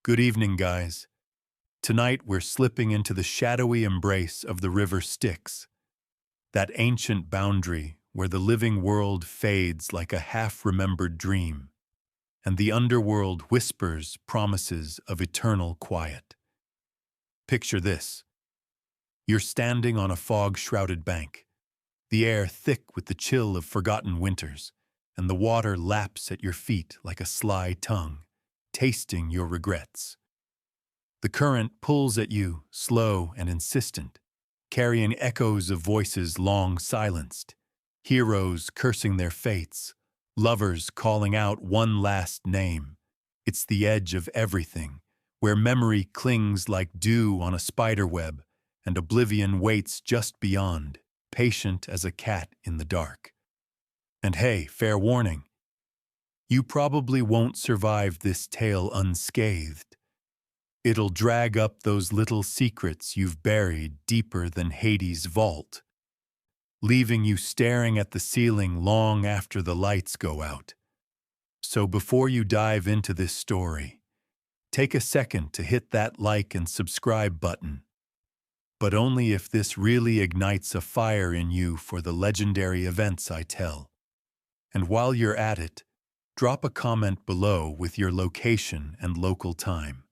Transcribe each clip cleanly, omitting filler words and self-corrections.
Good evening, guys. Tonight we're slipping into the shadowy embrace of the River Styx, that ancient boundary where the living world fades like a half-remembered dream, and the underworld whispers promises of eternal quiet. Picture this. You're standing on a fog-shrouded bank, the air thick with the chill of forgotten winters, and the water laps at your feet like a sly tongue, tasting your regrets. The current pulls at you, slow and insistent, carrying echoes of voices long silenced, heroes cursing their fates, lovers calling out one last name. It's the edge of everything, where memory clings like dew on a spiderweb, and oblivion waits just beyond, patient as a cat in the dark. And hey, fair warning, you probably won't survive this tale unscathed. It'll drag up those little secrets you've buried deeper than Hades' vault, leaving you staring at the ceiling long after the lights go out. So before you dive into this story, take a second to hit that like and subscribe button. But only if this really ignites a fire in you for the legendary events I tell. And while you're at it, drop a comment below with your location and local time.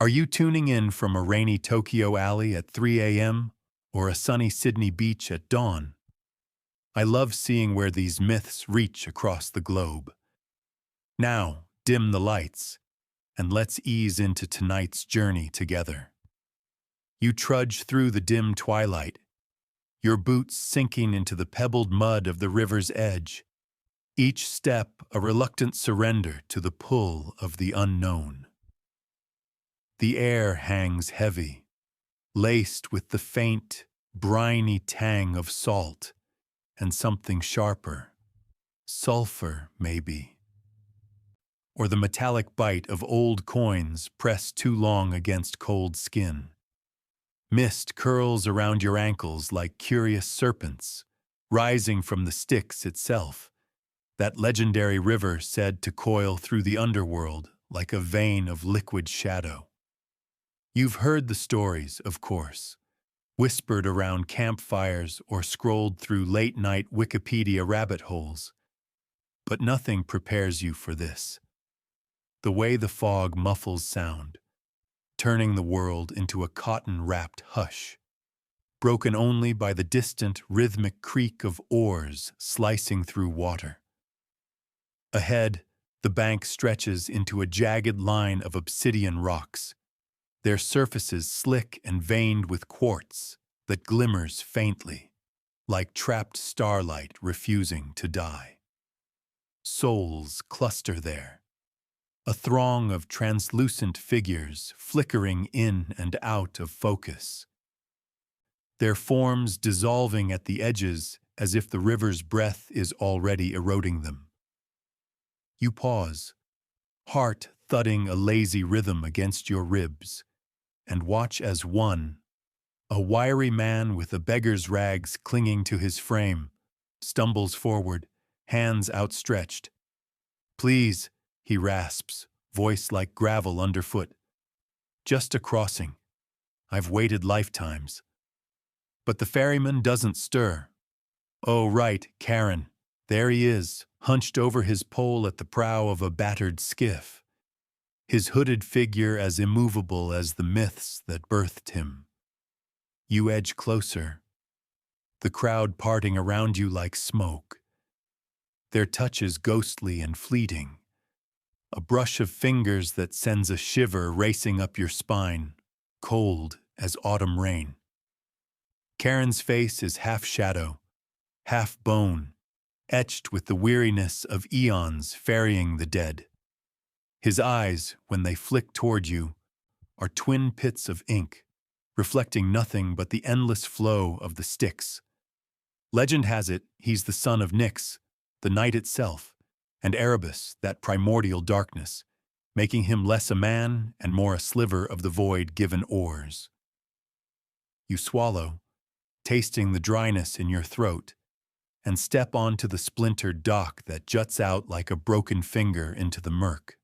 Are you tuning in from a rainy Tokyo alley at 3 a.m. or a sunny Sydney beach at dawn? I love seeing where these myths reach across the globe. Now, dim the lights, and let's ease into tonight's journey together. You trudge through the dim twilight, your boots sinking into the pebbled mud of the river's edge, each step a reluctant surrender to the pull of the unknown. The air hangs heavy, laced with the faint, briny tang of salt and something sharper, sulfur maybe, or the metallic bite of old coins pressed too long against cold skin. Mist curls around your ankles like curious serpents, rising from the Styx itself, that legendary river said to coil through the underworld like a vein of liquid shadow. You've heard the stories, of course, whispered around campfires or scrolled through late-night Wikipedia rabbit holes. But nothing prepares you for this. The way the fog muffles sound, turning the world into a cotton-wrapped hush, broken only by the distant rhythmic creak of oars slicing through water. Ahead, the bank stretches into a jagged line of obsidian rocks, their surfaces slick and veined with quartz that glimmers faintly, like trapped starlight refusing to die. Souls cluster there, a throng of translucent figures flickering in and out of focus, their forms dissolving at the edges as if the river's breath is already eroding them. You pause, heart thudding a lazy rhythm against your ribs, and watch as one, a wiry man with a beggar's rags clinging to his frame, stumbles forward, hands outstretched. "Please," he rasps, voice like gravel underfoot. "Just a crossing. I've waited lifetimes." But the ferryman doesn't stir. Oh, right, Charon. There he is, hunched over his pole at the prow of a battered skiff, his hooded figure as immovable as the myths that birthed him. You edge closer, the crowd parting around you like smoke, their touches ghostly and fleeting, a brush of fingers that sends a shiver racing up your spine, cold as autumn rain. Charon's face is half shadow, half bone, etched with the weariness of eons ferrying the dead. His eyes, when they flick toward you, are twin pits of ink, reflecting nothing but the endless flow of the Styx. Legend has it he's the son of Nyx, the night itself, and Erebus, that primordial darkness, making him less a man and more a sliver of the void given oars. You swallow, tasting the dryness in your throat, and step onto the splintered dock that juts out like a broken finger into the murk.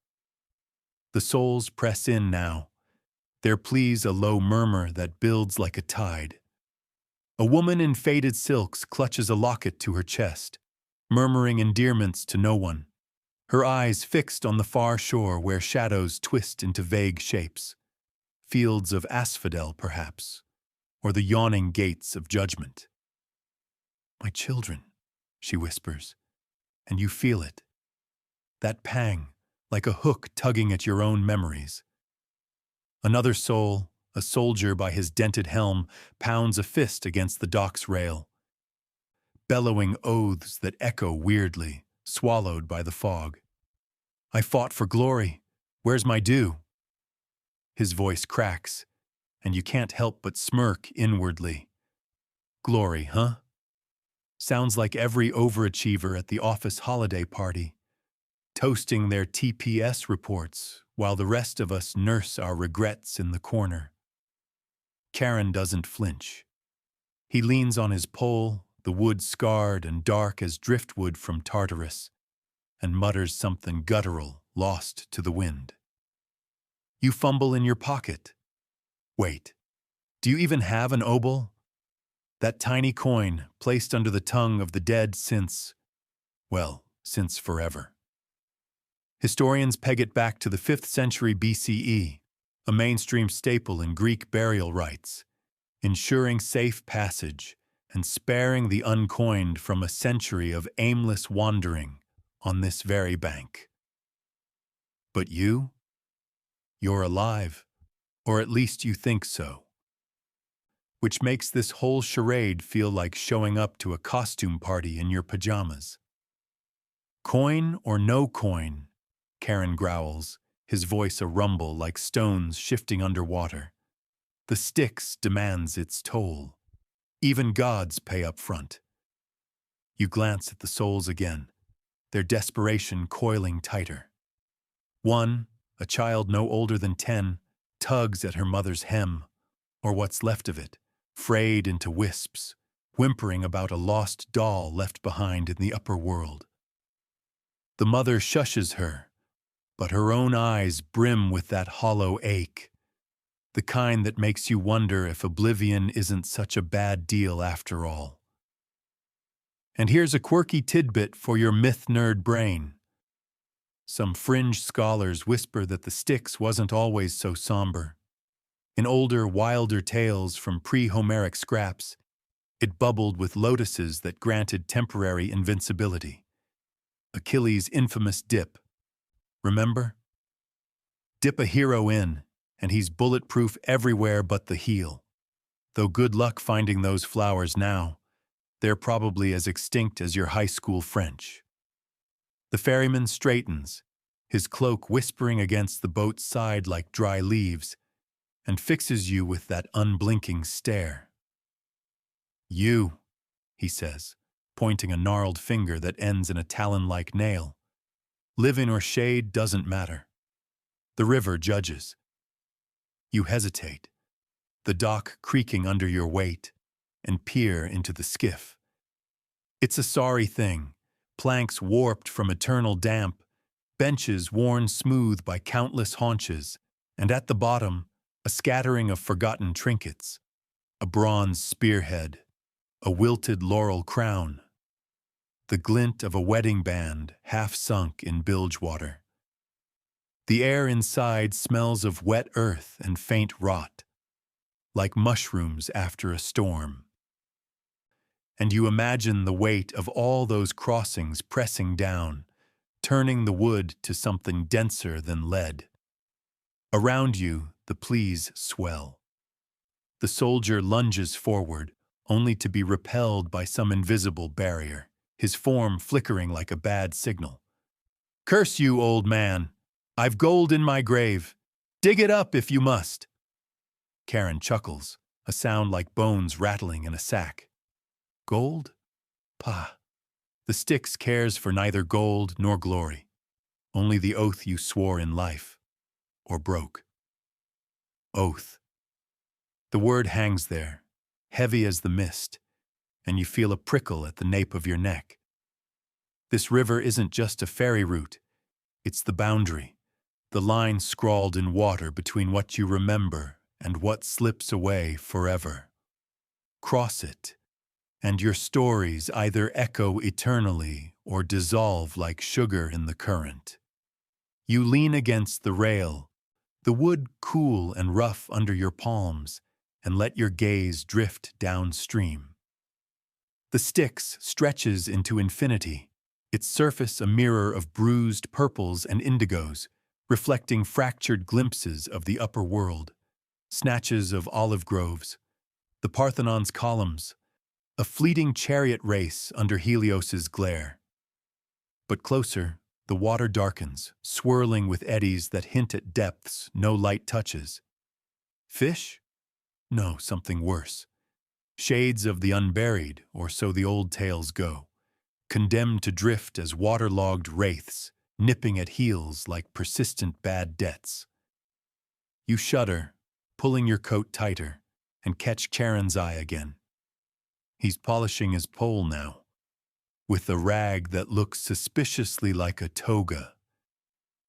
The souls press in now, their pleas a low murmur that builds like a tide. A woman in faded silks clutches a locket to her chest, murmuring endearments to no one, her eyes fixed on the far shore where shadows twist into vague shapes. Fields of asphodel, perhaps, or the yawning gates of judgment. "My children," she whispers, and you feel it. That pang, like a hook tugging at your own memories. Another soul, a soldier by his dented helm, pounds a fist against the dock's rail, bellowing oaths that echo weirdly, swallowed by the fog. "I fought for glory. Where's my due?" His voice cracks, and you can't help but smirk inwardly. Glory, huh? Sounds like every overachiever at the office holiday party, toasting their TPS reports while the rest of us nurse our regrets in the corner. Charon doesn't flinch. He leans on his pole, the wood scarred and dark as driftwood from Tartarus, and mutters something guttural, lost to the wind. You fumble in your pocket. Wait, do you even have an obol? That tiny coin placed under the tongue of the dead since forever. Historians peg it back to the 5th century BCE, a mainstream staple in Greek burial rites, ensuring safe passage and sparing the uncoined from a century of aimless wandering on this very bank. But you're alive, or at least you think so. Which makes this whole charade feel like showing up to a costume party in your pajamas. "Coin or no coin," Charon growls, his voice a rumble like stones shifting underwater. "The Styx demands its toll. Even gods pay up front." You glance at the souls again, their desperation coiling tighter. One, a child no older than 10, tugs at her mother's hem, or what's left of it, frayed into wisps, whimpering about a lost doll left behind in the upper world. The mother shushes her, but her own eyes brim with that hollow ache, the kind that makes you wonder if oblivion isn't such a bad deal after all. And here's a quirky tidbit for your myth nerd brain. Some fringe scholars whisper that the Styx wasn't always so somber. In older, wilder tales from pre-Homeric scraps, it bubbled with lotuses that granted temporary invincibility. Achilles' infamous dip. Remember? Dip a hero in, and he's bulletproof everywhere but the heel. Though good luck finding those flowers now. They're probably as extinct as your high school French. The ferryman straightens, his cloak whispering against the boat's side like dry leaves, and fixes you with that unblinking stare. "You," he says, pointing a gnarled finger that ends in a talon-like nail. "Live in or shade doesn't matter. The river judges." You hesitate, the dock creaking under your weight, and peer into the skiff. It's a sorry thing, planks warped from eternal damp, benches worn smooth by countless haunches, and at the bottom, a scattering of forgotten trinkets, a bronze spearhead, a wilted laurel crown, the glint of a wedding band half sunk in bilge water. The air inside smells of wet earth and faint rot, like mushrooms after a storm. And you imagine the weight of all those crossings pressing down, turning the wood to something denser than lead. Around you, the pleas swell. The soldier lunges forward, only to be repelled by some invisible barrier, his form flickering like a bad signal. "Curse you, old man! I've gold in my grave. Dig it up if you must." Charon chuckles, a sound like bones rattling in a sack. "Gold? Pah. The Styx cares for neither gold nor glory, only the oath you swore in life, or broke." Oath. The word hangs there, heavy as the mist, and you feel a prickle at the nape of your neck. This river isn't just a ferry route, it's the boundary, the line scrawled in water between what you remember and what slips away forever. Cross it, and your stories either echo eternally or dissolve like sugar in the current. You lean against the rail, the wood cool and rough under your palms, and let your gaze drift downstream. The Styx stretches into infinity, its surface a mirror of bruised purples and indigos, reflecting fractured glimpses of the upper world, snatches of olive groves, the Parthenon's columns, a fleeting chariot race under Helios's glare. But closer, the water darkens, swirling with eddies that hint at depths no light touches. Fish? No, something worse. Shades of the unburied, or so the old tales go, condemned to drift as waterlogged wraiths, nipping at heels like persistent bad debts. You shudder, pulling your coat tighter, and catch Charon's eye again. He's polishing his pole now, with a rag that looks suspiciously like a toga,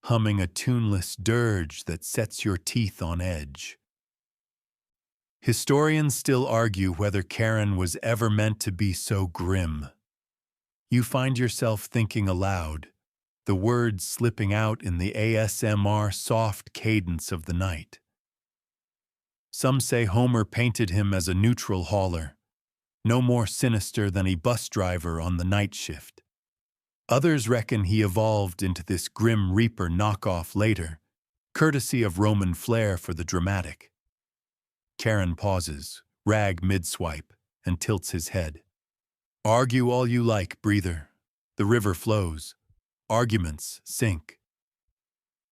humming a tuneless dirge that sets your teeth on edge. Historians still argue whether Charon was ever meant to be so grim. You find yourself thinking aloud, the words slipping out in the ASMR soft cadence of the night. Some say Homer painted him as a neutral hauler, no more sinister than a bus driver on the night shift. Others reckon he evolved into this grim reaper knockoff later, courtesy of Roman flair for the dramatic. Charon pauses, rag mid-swipe, and tilts his head. Argue all you like, breather. The river flows. Arguments sink.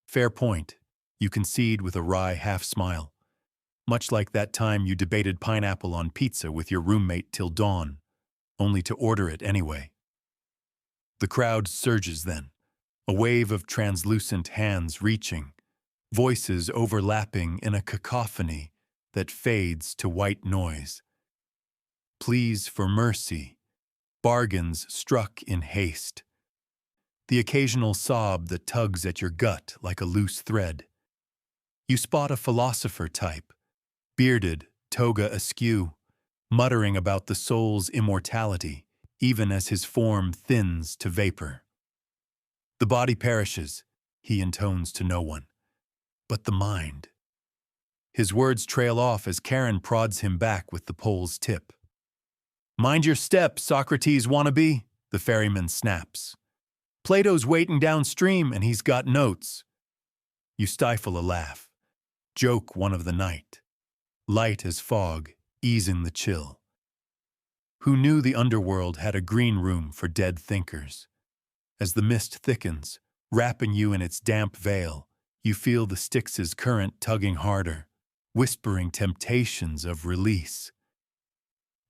Fair point, you concede with a wry half-smile. Much like that time you debated pineapple on pizza with your roommate till dawn, only to order it anyway. The crowd surges then, a wave of translucent hands reaching, voices overlapping in a cacophony that fades to white noise. Pleas for mercy, bargains struck in haste. The occasional sob that tugs at your gut like a loose thread. You spot a philosopher type, bearded, toga askew, muttering about the soul's immortality, even as his form thins to vapor. The body perishes, he intones to no one, but the mind. His words trail off as Charon prods him back with the pole's tip. Mind your step, Socrates wannabe, the ferryman snaps. Plato's waiting downstream and he's got notes. You stifle a laugh, joke one of the night. Light as fog, easing the chill. Who knew the underworld had a green room for dead thinkers? As the mist thickens, wrapping you in its damp veil, you feel the Styx's current tugging harder, whispering temptations of release.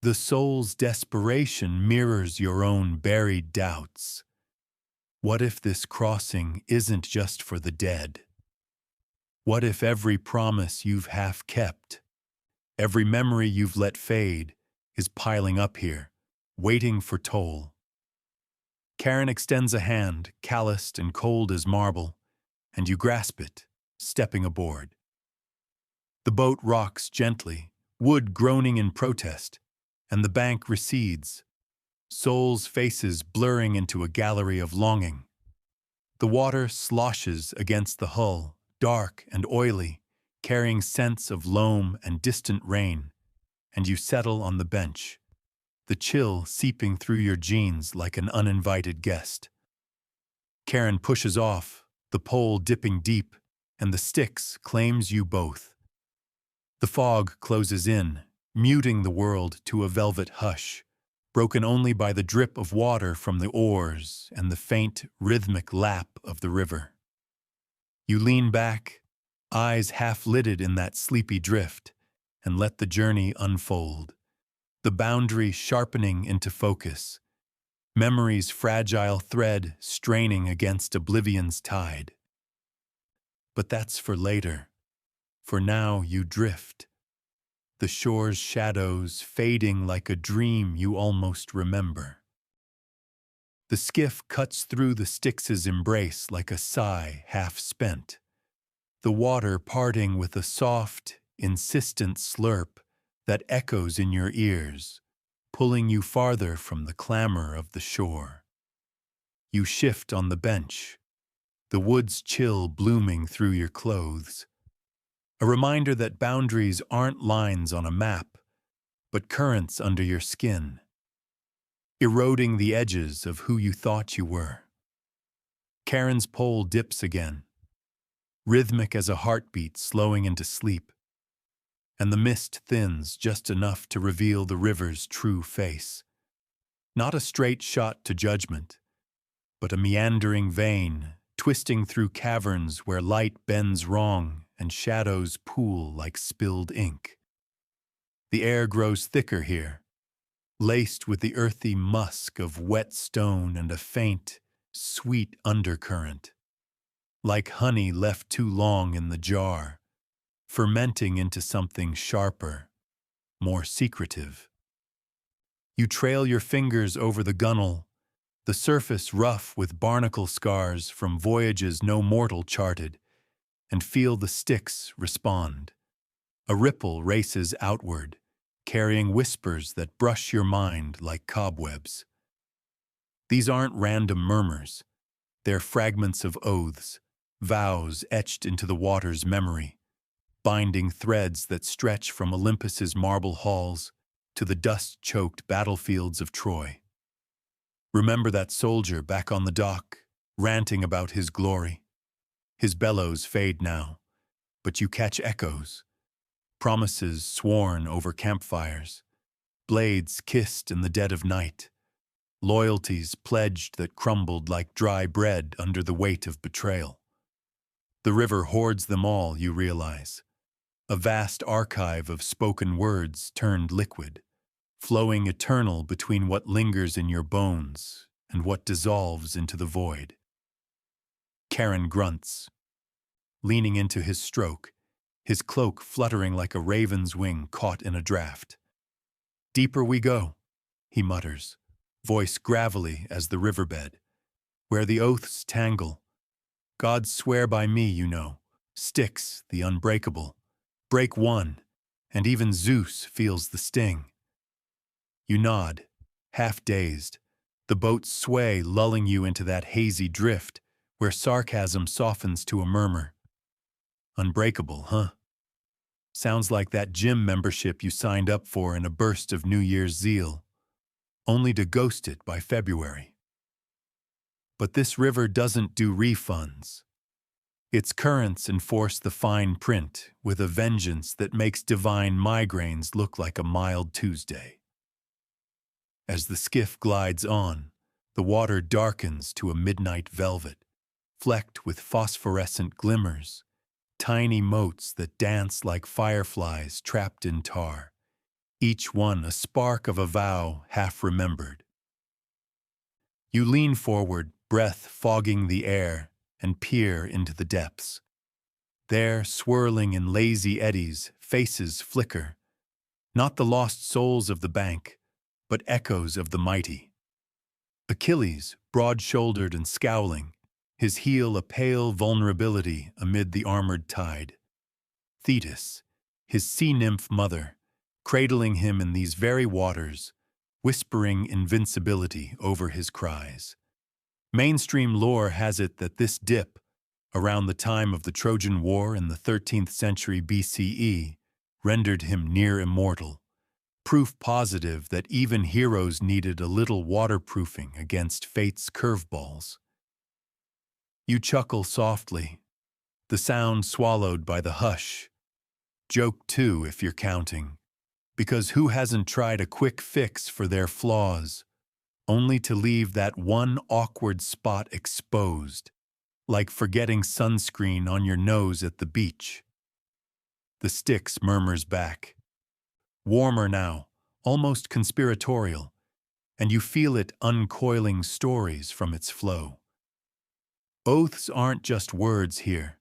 The soul's desperation mirrors your own buried doubts. What if this crossing isn't just for the dead? What if every promise you've half kept, every memory you've let fade, is piling up here, waiting for toll? Charon extends a hand, calloused and cold as marble, and you grasp it, stepping aboard. The boat rocks gently, wood groaning in protest, and the bank recedes, souls' faces blurring into a gallery of longing. The water sloshes against the hull, dark and oily, carrying scents of loam and distant rain, and you settle on the bench, the chill seeping through your jeans like an uninvited guest. Charon pushes off, the pole dipping deep, and the Styx claims you both. The fog closes in, muting the world to a velvet hush, broken only by the drip of water from the oars and the faint, rhythmic lap of the river. You lean back, eyes half-lidded in that sleepy drift, and let the journey unfold, the boundary sharpening into focus, memory's fragile thread straining against oblivion's tide. But that's for later. For now you drift, the shore's shadows fading like a dream you almost remember. The skiff cuts through the Styx's embrace like a sigh half spent, the water parting with a soft, insistent slurp that echoes in your ears, pulling you farther from the clamor of the shore. You shift on the bench, the wood's chill blooming through your clothes, a reminder that boundaries aren't lines on a map, but currents under your skin, eroding the edges of who you thought you were. Charon's pole dips again, rhythmic as a heartbeat slowing into sleep, and the mist thins just enough to reveal the river's true face. Not a straight shot to judgment, but a meandering vein, twisting through caverns where light bends wrong and shadows pool like spilled ink. The air grows thicker here, laced with the earthy musk of wet stone and a faint, sweet undercurrent, like honey left too long in the jar, fermenting into something sharper, more secretive. You trail your fingers over the gunwale, the surface rough with barnacle scars from voyages no mortal charted, and feel the Styx respond. A ripple races outward, carrying whispers that brush your mind like cobwebs. These aren't random murmurs. They're fragments of oaths, vows etched into the water's memory, binding threads that stretch from Olympus's marble halls to the dust-choked battlefields of Troy. Remember that soldier back on the dock, ranting about his glory. His bellows fade now, but you catch echoes, promises sworn over campfires, blades kissed in the dead of night, loyalties pledged that crumbled like dry bread under the weight of betrayal. The river hoards them all, you realize, a vast archive of spoken words turned liquid, flowing eternal between what lingers in your bones and what dissolves into the void. Charon grunts, leaning into his stroke, his cloak fluttering like a raven's wing caught in a draft. "Deeper we go," he mutters, voice gravelly as the riverbed, where the oaths tangle. "Gods swear by me, you know, Styx, the unbreakable. Break one, and even Zeus feels the sting." You nod, half dazed, the boat's sway lulling you into that hazy drift where sarcasm softens to a murmur. Unbreakable, huh? Sounds like that gym membership you signed up for in a burst of New Year's zeal, only to ghost it by February. But this river doesn't do refunds. Its currents enforce the fine print with a vengeance that makes divine migraines look like a mild Tuesday. As the skiff glides on, the water darkens to a midnight velvet, flecked with phosphorescent glimmers, tiny motes that dance like fireflies trapped in tar, each one a spark of a vow half remembered. You lean forward, breath fogging the air, and peer into the depths. There, swirling in lazy eddies, faces flicker, not the lost souls of the bank, but echoes of the mighty. Achilles, broad-shouldered and scowling, his heel a pale vulnerability amid the armored tide. Thetis, his sea-nymph mother, cradling him in these very waters, whispering invincibility over his cries. Mainstream lore has it that this dip, around the time of the Trojan War in the 13th century BCE, rendered him near immortal. Proof positive that even heroes needed a little waterproofing against fate's curveballs. You chuckle softly, the sound swallowed by the hush. Joke too, if you're counting, because who hasn't tried a quick fix for their flaws, only to leave that one awkward spot exposed, like forgetting sunscreen on your nose at the beach? The Styx murmurs back. Warmer now, almost conspiratorial, and you feel it uncoiling stories from its flow. Oaths aren't just words here.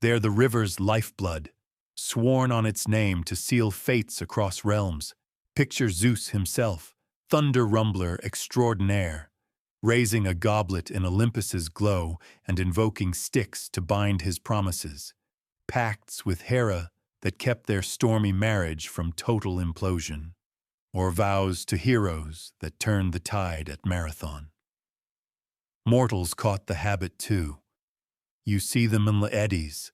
They're the river's lifeblood, sworn on its name to seal fates across realms. Picture Zeus himself, thunder rumbler extraordinaire, raising a goblet in Olympus's glow and invoking Styx to bind his promises. pacts with Hera that kept their stormy marriage from total implosion, or vows to heroes that turned the tide at Marathon. Mortals caught the habit too. You see them in the eddies,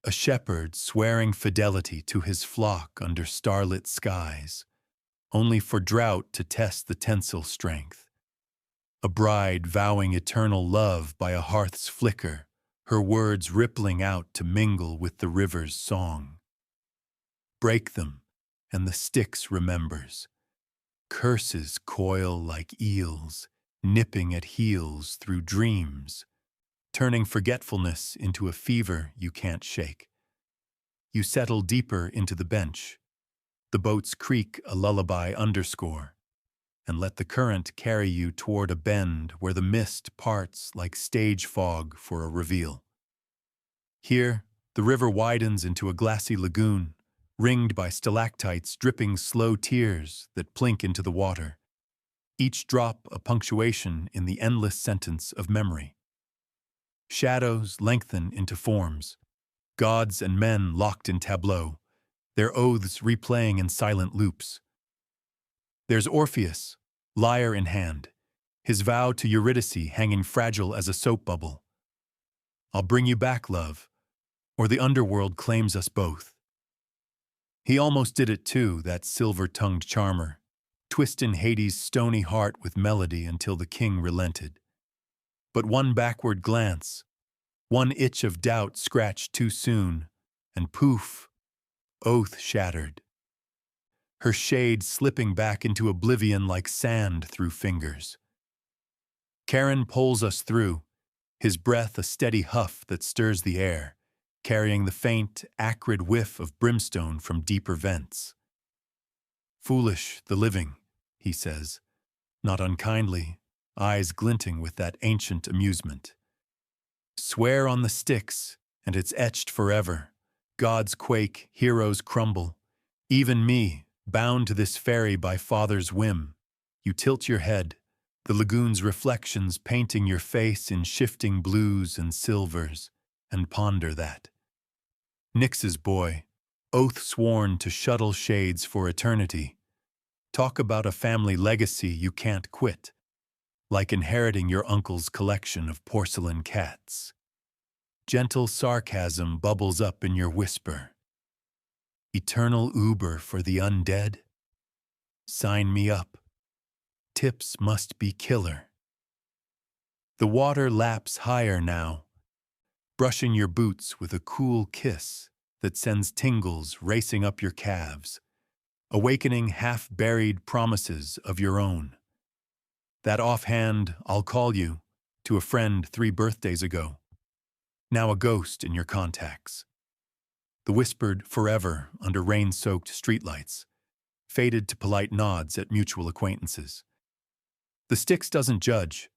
a shepherd swearing fidelity to his flock under starlit skies, only for drought to test the tensile strength. A bride vowing eternal love by a hearth's flicker, her words rippling out to mingle with the river's song. Break them, and the Styx remembers. Curses coil like eels, nipping at heels through dreams, turning forgetfulness into a fever you can't shake. You settle deeper into the bench, the boat's creak a lullaby underscore, and let the current carry you toward a bend where the mist parts like stage fog for a reveal. Here, the river widens into a glassy lagoon, ringed by stalactites dripping slow tears that plink into the water, each drop a punctuation in the endless sentence of memory. Shadows lengthen into forms, gods and men locked in tableau, their oaths replaying in silent loops. There's Orpheus, lyre in hand, his vow to Eurydice hanging fragile as a soap bubble. I'll bring you back, love, or the underworld claims us both. He almost did it too, that silver-tongued charmer, twisting Hades' stony heart with melody until the king relented. But one backward glance, one itch of doubt scratched too soon, and poof, oath shattered. Her shade slipping back into oblivion like sand through fingers. Charon pulls us through, his breath a steady huff that stirs the air, carrying the faint, acrid whiff of brimstone from deeper vents. Foolish the living, he says, not unkindly, eyes glinting with that ancient amusement. Swear on the Styx, and it's etched forever. Gods quake, heroes crumble. Even me, bound to this ferry by father's whim. You tilt your head, the lagoon's reflections painting your face in shifting blues and silvers, and ponder that. Nyx's boy, oath sworn to shuttle shades for eternity. Talk about a family legacy you can't quit, like inheriting your uncle's collection of porcelain cats. Gentle sarcasm bubbles up in your whisper. Eternal Uber for the undead? Sign me up. Tips must be killer. The water laps higher now, brushing your boots with a cool kiss that sends tingles racing up your calves, awakening half-buried promises of your own. That offhand, I'll call you, to a friend 3 birthdays ago, now a ghost in your contacts. The whispered forever under rain-soaked streetlights, faded to polite nods at mutual acquaintances. The Styx doesn't judge,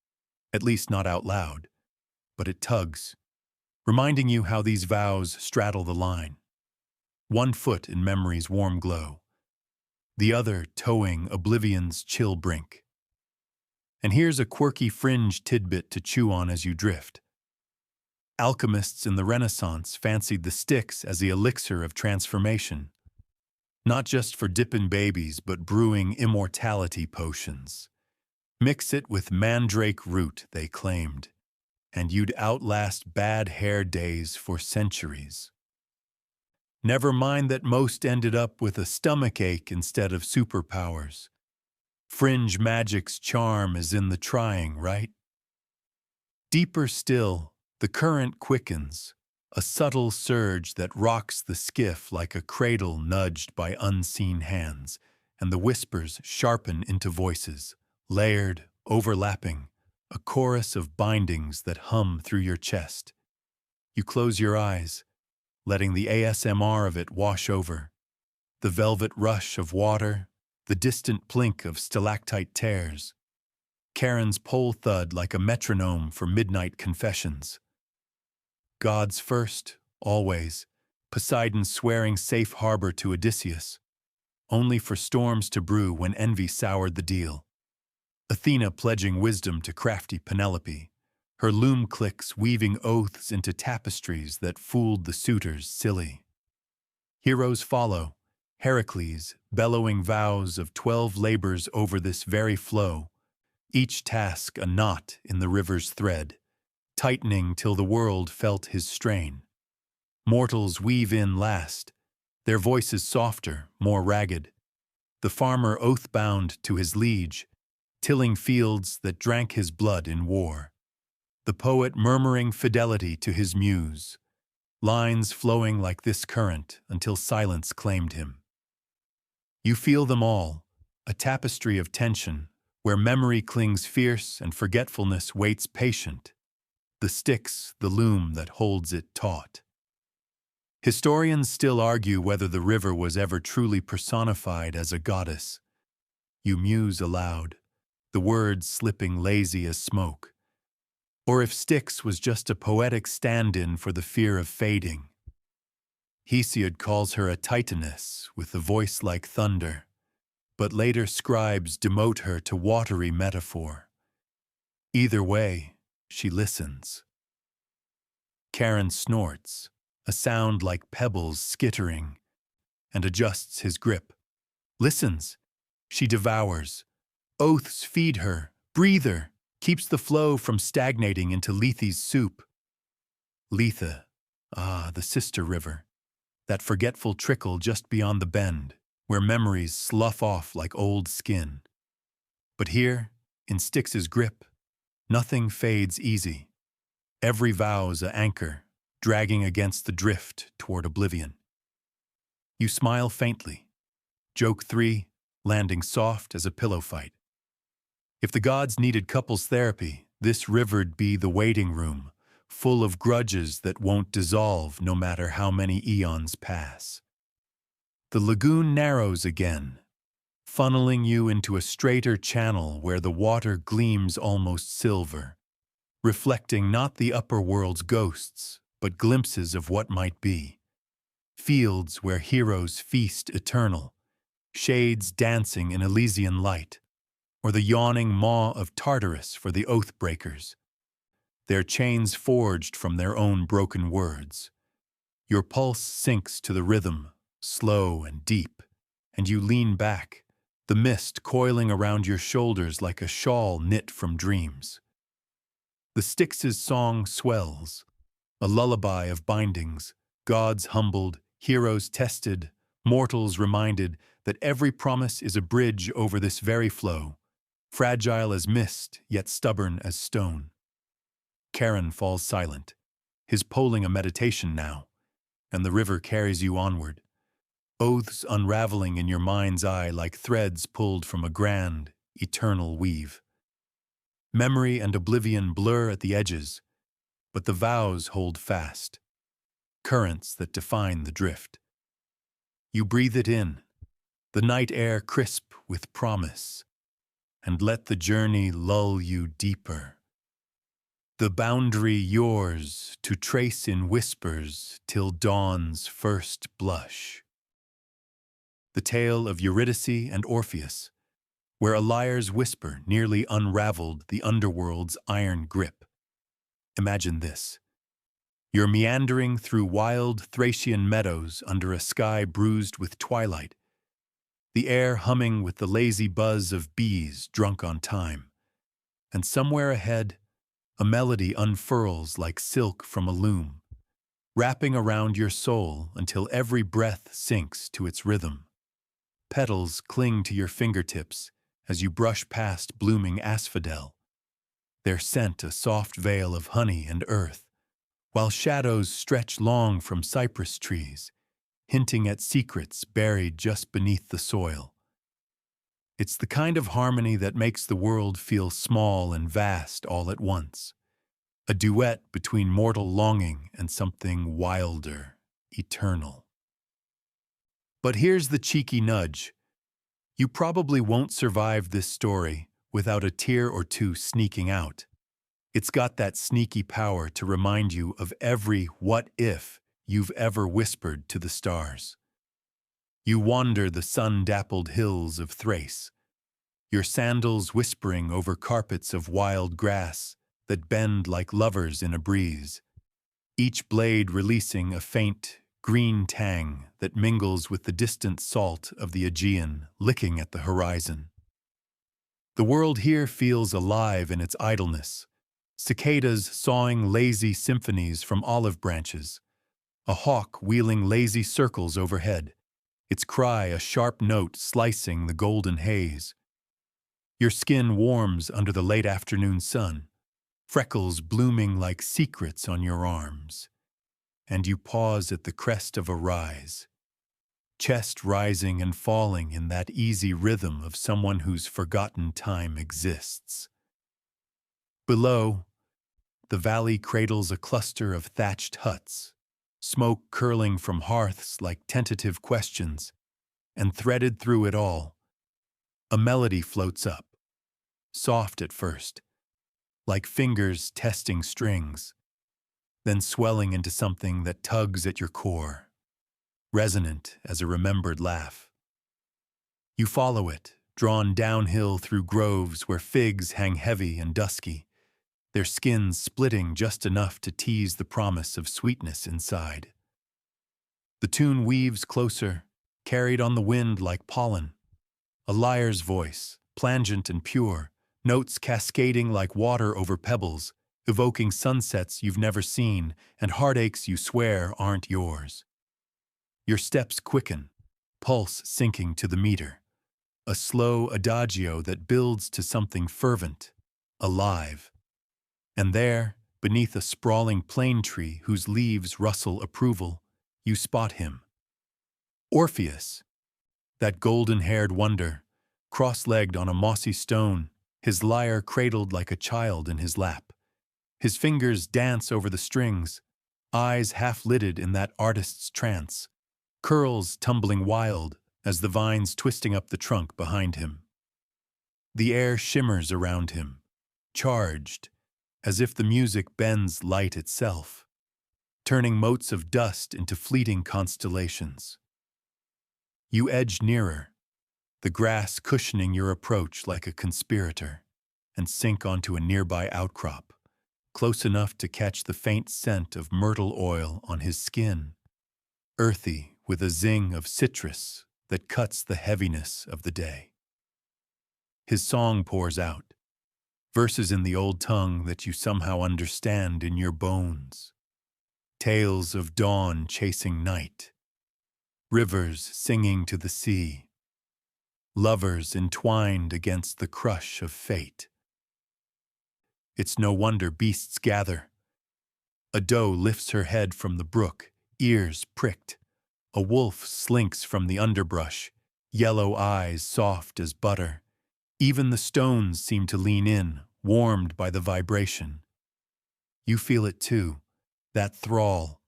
at least not out loud, but it tugs, reminding you how these vows straddle the line. One foot in memory's warm glow, the other towing oblivion's chill brink. And here's a quirky fringe tidbit to chew on as you drift. Alchemists in the Renaissance fancied the Styx as the elixir of transformation, not just for dipping babies, but brewing immortality potions. Mix it with mandrake root, they claimed, and you'd outlast bad hair days for centuries. Never mind that most ended up with a stomachache instead of superpowers. Fringe magic's charm is in the trying, right? Deeper still, the current quickens, a subtle surge that rocks the skiff like a cradle nudged by unseen hands, and the whispers sharpen into voices, layered, overlapping, a chorus of bindings that hum through your chest. You close your eyes, letting the ASMR of it wash over, the velvet rush of water, the distant plink of stalactite tears, Charon's pole thud like a metronome for midnight confessions. Gods first, always, Poseidon swearing safe harbor to Odysseus, only for storms to brew when envy soured the deal. Athena pledging wisdom to crafty Penelope, her loom clicks weaving oaths into tapestries that fooled the suitors silly. Heroes follow, Heracles bellowing vows of 12 labors over this very flow, each task a knot in the river's thread, tightening till the world felt his strain. Mortals weave in last, their voices softer, more ragged, the farmer oath-bound to his liege, tilling fields that drank his blood in war. The poet murmuring fidelity to his muse, lines flowing like this current until silence claimed him. You feel them all, a tapestry of tension, where memory clings fierce and forgetfulness waits patient. The Styx, the loom that holds it taut. Historians still argue whether the river was ever truly personified as a goddess. You muse aloud, the words slipping lazy as smoke. Or if Styx was just a poetic stand-in for the fear of fading. Hesiod calls her a titaness with a voice like thunder, but later scribes demote her to watery metaphor. Either way, she listens. Charon snorts, a sound like pebbles skittering, and adjusts his grip. Listens. She devours. Oaths feed her, breathe her, keeps the flow from stagnating into Lethe's soup. Lethe, the sister river, that forgetful trickle just beyond the bend, where memories slough off like old skin. But here, in Styx's grip, nothing fades easy. Every vow's an anchor, dragging against the drift toward oblivion. You smile faintly. Joke 3, landing soft as a pillow fight. If the gods needed couples therapy, this river'd be the waiting room, full of grudges that won't dissolve no matter how many eons pass. The lagoon narrows again, funneling you into a straighter channel where the water gleams almost silver, reflecting not the upper world's ghosts, but glimpses of what might be. Fields where heroes feast eternal, shades dancing in Elysian light, or the yawning maw of Tartarus for the oath-breakers, their chains forged from their own broken words. Your pulse sinks to the rhythm, slow and deep, and you lean back, the mist coiling around your shoulders like a shawl knit from dreams. The Styx's song swells, a lullaby of bindings, gods humbled, heroes tested, mortals reminded that every promise is a bridge over this very flow, fragile as mist, yet stubborn as stone. Charon falls silent, his polling a meditation now, and the river carries you onward, oaths unraveling in your mind's eye like threads pulled from a grand, eternal weave. Memory and oblivion blur at the edges, but the vows hold fast, currents that define the drift. You breathe it in, the night air crisp with promise, and let the journey lull you deeper. The boundary yours to trace in whispers till dawn's first blush. The tale of Eurydice and Orpheus, where a liar's whisper nearly unraveled the underworld's iron grip. Imagine this. You're meandering through wild Thracian meadows under a sky bruised with twilight, the air humming with the lazy buzz of bees drunk on time, and somewhere ahead, a melody unfurls like silk from a loom, wrapping around your soul until every breath sinks to its rhythm. Petals cling to your fingertips as you brush past blooming asphodel, their scent a soft veil of honey and earth, while shadows stretch long from cypress trees, hinting at secrets buried just beneath the soil. It's the kind of harmony that makes the world feel small and vast all at once, a duet between mortal longing and something wilder, eternal. But here's the cheeky nudge. You probably won't survive this story without a tear or two sneaking out. It's got that sneaky power to remind you of every what if you've ever whispered to the stars. You wander the sun-dappled hills of Thrace, your sandals whispering over carpets of wild grass that bend like lovers in a breeze, each blade releasing a faint, green tang that mingles with the distant salt of the Aegean licking at the horizon. The world here feels alive in its idleness, cicadas sawing lazy symphonies from olive branches, a hawk wheeling lazy circles overhead, its cry a sharp note slicing the golden haze. Your skin warms under the late afternoon sun, freckles blooming like secrets on your arms, and you pause at the crest of a rise, chest rising and falling in that easy rhythm of someone whose forgotten time exists. Below, the valley cradles a cluster of thatched huts, smoke curling from hearths like tentative questions, and threaded through it all, a melody floats up, soft at first, like fingers testing strings, then swelling into something that tugs at your core, resonant as a remembered laugh. You follow it, drawn downhill through groves where figs hang heavy and dusky, their skins splitting just enough to tease the promise of sweetness inside. The tune weaves closer, carried on the wind like pollen, a lyre's voice, plangent and pure, notes cascading like water over pebbles, evoking sunsets you've never seen and heartaches you swear aren't yours. Your steps quicken, pulse sinking to the meter, a slow adagio that builds to something fervent, alive. And there, beneath a sprawling plane tree whose leaves rustle approval, you spot him. Orpheus, that golden-haired wonder, cross-legged on a mossy stone, his lyre cradled like a child in his lap. His fingers dance over the strings, eyes half-lidded in that artist's trance, curls tumbling wild as the vines twisting up the trunk behind him. The air shimmers around him, charged, as if the music bends light itself, turning motes of dust into fleeting constellations. You edge nearer, the grass cushioning your approach like a conspirator, and sink onto a nearby outcrop, close enough to catch the faint scent of myrtle oil on his skin, earthy with a zing of citrus that cuts the heaviness of the day. His song pours out, verses in the old tongue that you somehow understand in your bones, tales of dawn chasing night, rivers singing to the sea, lovers entwined against the crush of fate. It's no wonder beasts gather. A doe lifts her head from the brook, ears pricked. A wolf slinks from the underbrush, yellow eyes soft as butter. Even the stones seem to lean in, warmed by the vibration. You feel it too, that thrall,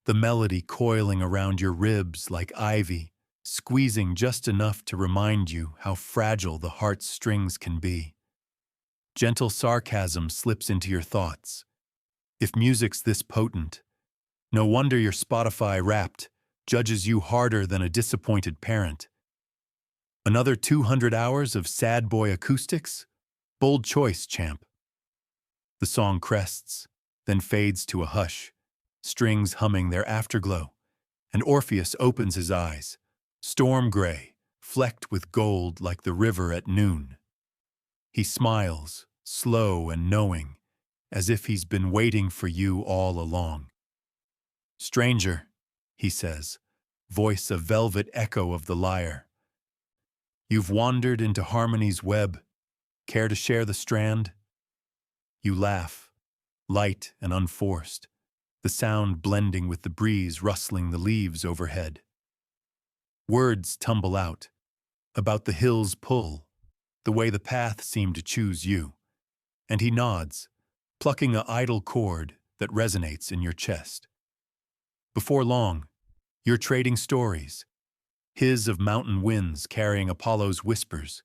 the melody coiling around your ribs like ivy, squeezing just enough to remind you how fragile the heart's strings can be. Gentle sarcasm slips into your thoughts. If music's this potent, no wonder your Spotify Wrapped judges you harder than a disappointed parent. Another 200 hours of sad boy acoustics? Bold choice, champ. The song crests, then fades to a hush, strings humming their afterglow, and Orpheus opens his eyes, storm gray, flecked with gold like the river at noon. He smiles, slow and knowing, as if he's been waiting for you all along. Stranger, he says, voice a velvet echo of the lyre. You've wandered into harmony's web. Care to share the strand? You laugh, light and unforced, the sound blending with the breeze rustling the leaves overhead. Words tumble out, about the hill's pull, the way the path seemed to choose you, and he nods, plucking an idle chord that resonates in your chest. Before long, you're trading stories, his of mountain winds carrying Apollo's whispers,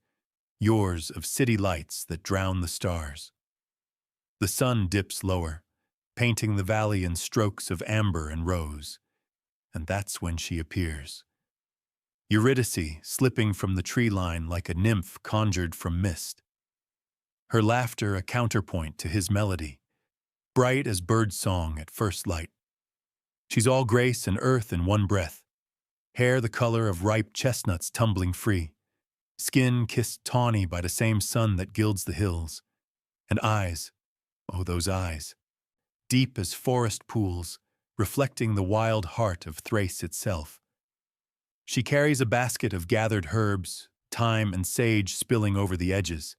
yours of city lights that drown the stars. The sun dips lower, painting the valley in strokes of amber and rose, and that's when she appears. Eurydice slipping from the tree line like a nymph conjured from mist. Her laughter a counterpoint to his melody, bright as bird song at first light. She's all grace and earth in one breath, hair the color of ripe chestnuts tumbling free, skin kissed tawny by the same sun that gilds the hills, and eyes, oh those eyes, deep as forest pools, reflecting the wild heart of Thrace itself. She carries a basket of gathered herbs, thyme and sage spilling over the edges,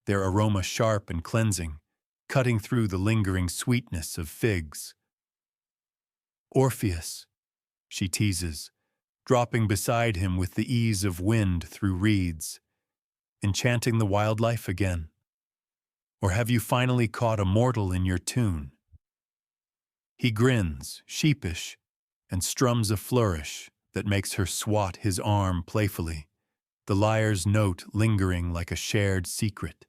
their aroma sharp and cleansing, cutting through the lingering sweetness of figs. Orpheus, she teases, dropping beside him with the ease of wind through reeds, enchanting the wildlife again. Or have you finally caught a mortal in your tune? He grins, sheepish, and strums a flourish that makes her swat his arm playfully, the lyre's note lingering like a shared secret.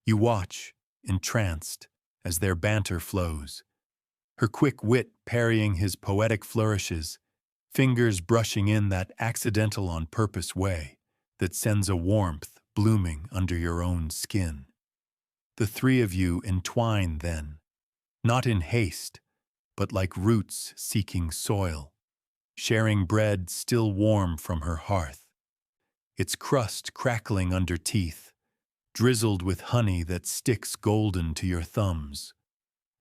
You watch, entranced, as their banter flows, her quick wit parrying his poetic flourishes, fingers brushing in that accidental on purpose way that sends a warmth blooming under your own skin. The three of you entwine then, not in haste, but like roots seeking soil, sharing bread still warm from her hearth, its crust crackling under teeth, drizzled with honey that sticks golden to your thumbs.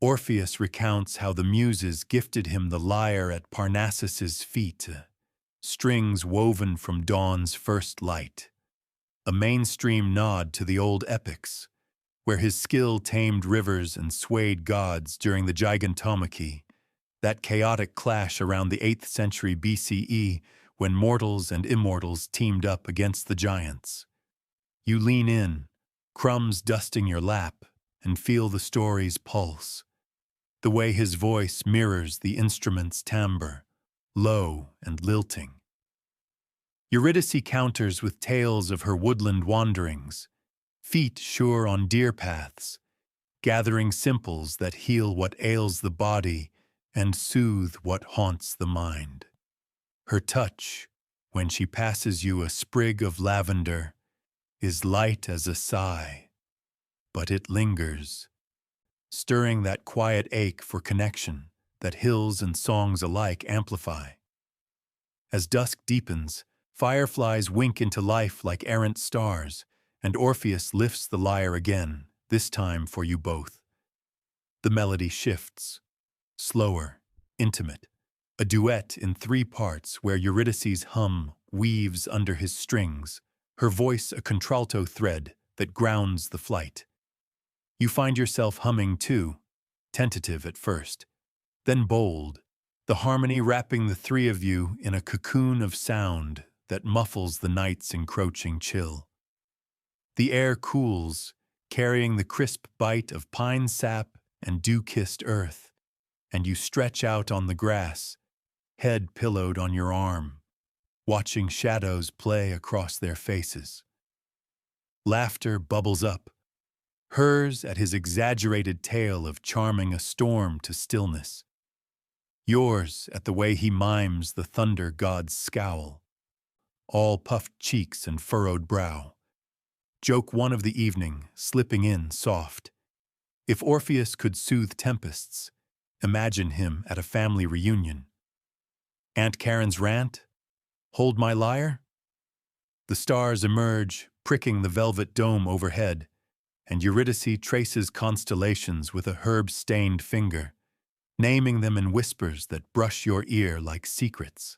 Orpheus recounts how the Muses gifted him the lyre at Parnassus's feet, strings woven from dawn's first light, a mainstream nod to the old epics, where his skill tamed rivers and swayed gods during the Gigantomachy, that chaotic clash around the 8th century BCE when mortals and immortals teamed up against the giants. You lean in, crumbs dusting your lap, and feel the story's pulse, the way his voice mirrors the instrument's timbre, low and lilting. Eurydice counters with tales of her woodland wanderings, feet sure on deer paths, gathering simples that heal what ails the body and soothe what haunts the mind. Her touch, when she passes you a sprig of lavender, is light as a sigh, but it lingers, stirring that quiet ache for connection that hills and songs alike amplify. As dusk deepens, fireflies wink into life like errant stars, and Orpheus lifts the lyre again, this time for you both. The melody shifts, slower, intimate, a duet in 3 parts where Eurydice's hum weaves under his strings, her voice a contralto thread that grounds the flight. You find yourself humming too, tentative at first, then bold, the harmony wrapping the 3 of you in a cocoon of sound that muffles the night's encroaching chill. The air cools, carrying the crisp bite of pine sap and dew-kissed earth, and you stretch out on the grass, head pillowed on your arm, watching shadows play across their faces. Laughter bubbles up, hers at his exaggerated tale of charming a storm to stillness, yours at the way he mimes the thunder god's scowl, all puffed cheeks and furrowed brow. Joke one of the evening, slipping in soft. If Orpheus could soothe tempests, imagine him at a family reunion. Aunt Karen's rant? Hold my lyre? The stars emerge, pricking the velvet dome overhead, and Eurydice traces constellations with a herb-stained finger, naming them in whispers that brush your ear like secrets.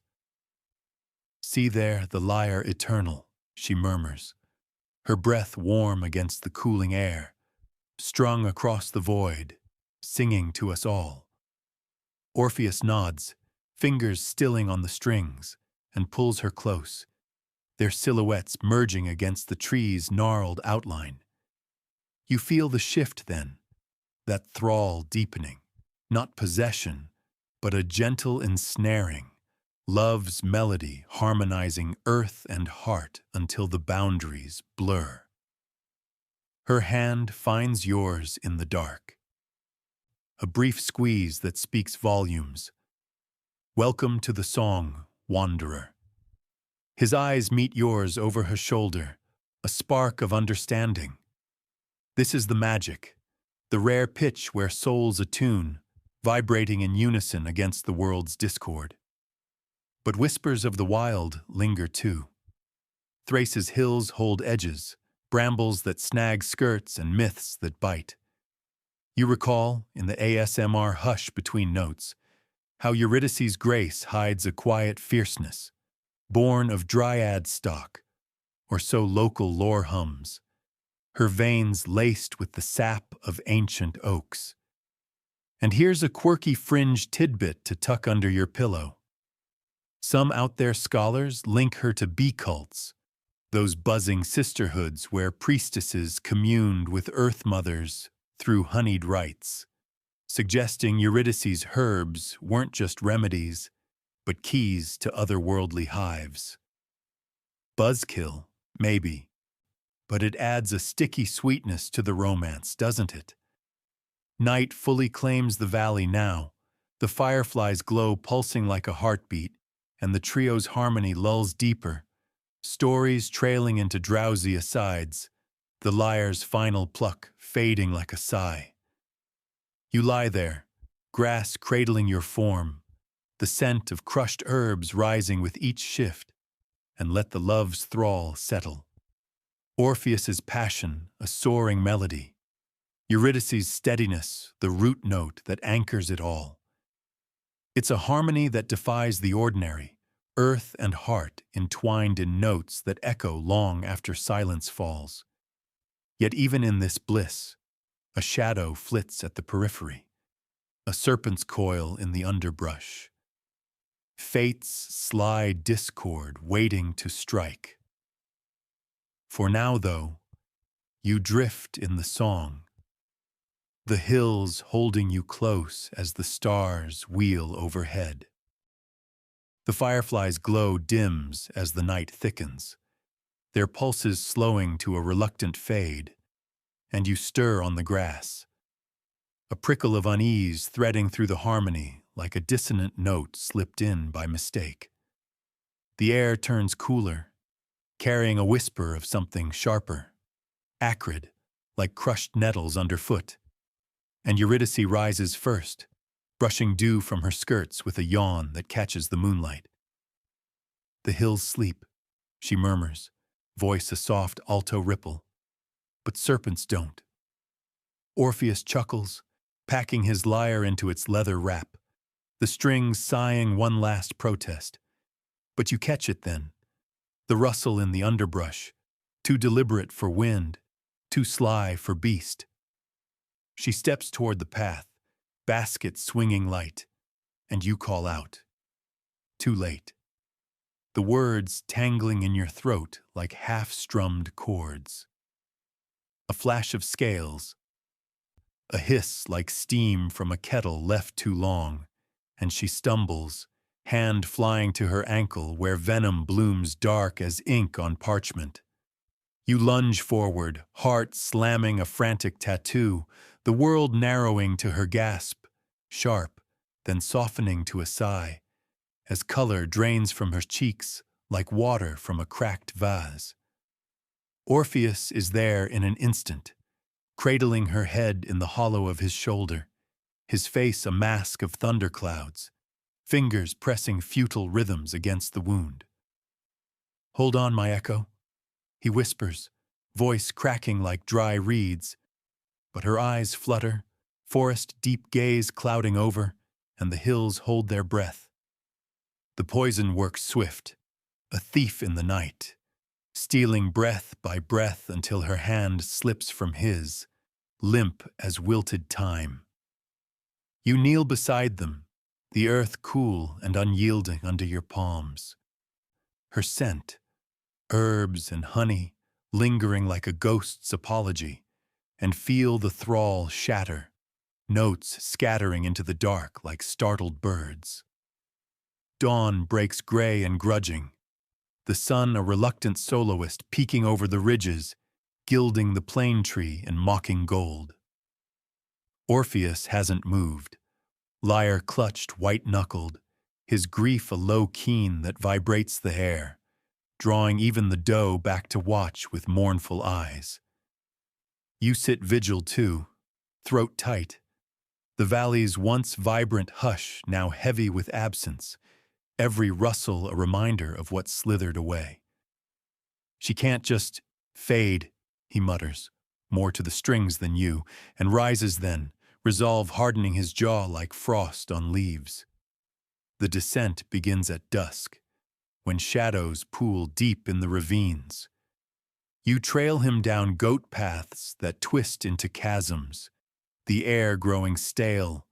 See there the lyre eternal, she murmurs, her breath warm against the cooling air, strung across the void, singing to us all. Orpheus nods, fingers stilling on the strings, and pulls her close, their silhouettes merging against the tree's gnarled outline. You feel the shift then, that thrall deepening, not possession, but a gentle ensnaring, love's melody harmonizing earth and heart until the boundaries blur. Her hand finds yours in the dark. A brief squeeze that speaks volumes. Welcome to the song, wanderer. His eyes meet yours over her shoulder, a spark of understanding. This is the magic, the rare pitch where souls attune, vibrating in unison against the world's discord. But whispers of the wild linger too. Thrace's hills hold edges, brambles that snag skirts and myths that bite. You recall, in the ASMR hush between notes, how Eurydice's grace hides a quiet fierceness, born of dryad stock, or so local lore hums, her veins laced with the sap of ancient oaks. And here's a quirky fringe tidbit to tuck under your pillow. Some out there scholars link her to bee cults, those buzzing sisterhoods where priestesses communed with earth mothers through honeyed rites, suggesting Eurydice's herbs weren't just remedies, but keys to otherworldly hives. Buzzkill, maybe, but it adds a sticky sweetness to the romance, doesn't it? Night fully claims the valley now, the fireflies' glow pulsing like a heartbeat, and the trio's harmony lulls deeper, stories trailing into drowsy asides, the lyre's final pluck fading like a sigh. You lie there, grass cradling your form, the scent of crushed herbs rising with each shift, and let the love's thrall settle. Orpheus's passion, a soaring melody. Eurydice's steadiness, the root note that anchors it all. It's a harmony that defies the ordinary, earth and heart entwined in notes that echo long after silence falls. Yet even in this bliss, a shadow flits at the periphery, a serpent's coil in the underbrush. Fate's sly discord waiting to strike. For now, though, you drift in the song, the hills holding you close as the stars wheel overhead. The fireflies' glow dims as the night thickens, their pulses slowing to a reluctant fade, and you stir on the grass, a prickle of unease threading through the harmony like a dissonant note slipped in by mistake. The air turns cooler, carrying a whisper of something sharper, acrid, like crushed nettles underfoot, and Eurydice rises first, brushing dew from her skirts with a yawn that catches the moonlight. The hills sleep, she murmurs, voice a soft alto ripple, but serpents don't. Orpheus chuckles, packing his lyre into its leather wrap, the strings sighing one last protest. But you catch it then, the rustle in the underbrush, too deliberate for wind, too sly for beast. She steps toward the path, basket swinging light, and you call out. Too late. The words tangling in your throat like half-strummed chords. A flash of scales, a hiss like steam from a kettle left too long, and she stumbles, hand flying to her ankle where venom blooms dark as ink on parchment. You lunge forward, heart slamming a frantic tattoo, the world narrowing to her gasp, sharp, then softening to a sigh, as color drains from her cheeks like water from a cracked vase. Orpheus is there in an instant, cradling her head in the hollow of his shoulder, his face a mask of thunderclouds, fingers pressing futile rhythms against the wound. Hold on, my echo, he whispers, voice cracking like dry reeds, but her eyes flutter, forest deep gaze clouding over, and the hills hold their breath. The poison works swift, a thief in the night, stealing breath by breath until her hand slips from his, limp as wilted time. You kneel beside them, the earth cool and unyielding under your palms. Her scent, herbs and honey, lingering like a ghost's apology, and feel the thrall shatter, notes scattering into the dark like startled birds. Dawn breaks gray and grudging, the sun a reluctant soloist peeking over the ridges, gilding the plane tree in mocking gold. Orpheus hasn't moved, lyre clutched white-knuckled, his grief a low keen that vibrates the air, drawing even the doe back to watch with mournful eyes. You sit vigil too, throat tight. The valley's once vibrant hush now heavy with absence, every rustle a reminder of what slithered away. She can't just fade, he mutters, more to the strings than you, and rises then, resolve hardening his jaw like frost on leaves. The descent begins at dusk, when shadows pool deep in the ravines. You trail him down goat paths that twist into chasms, the air growing stale,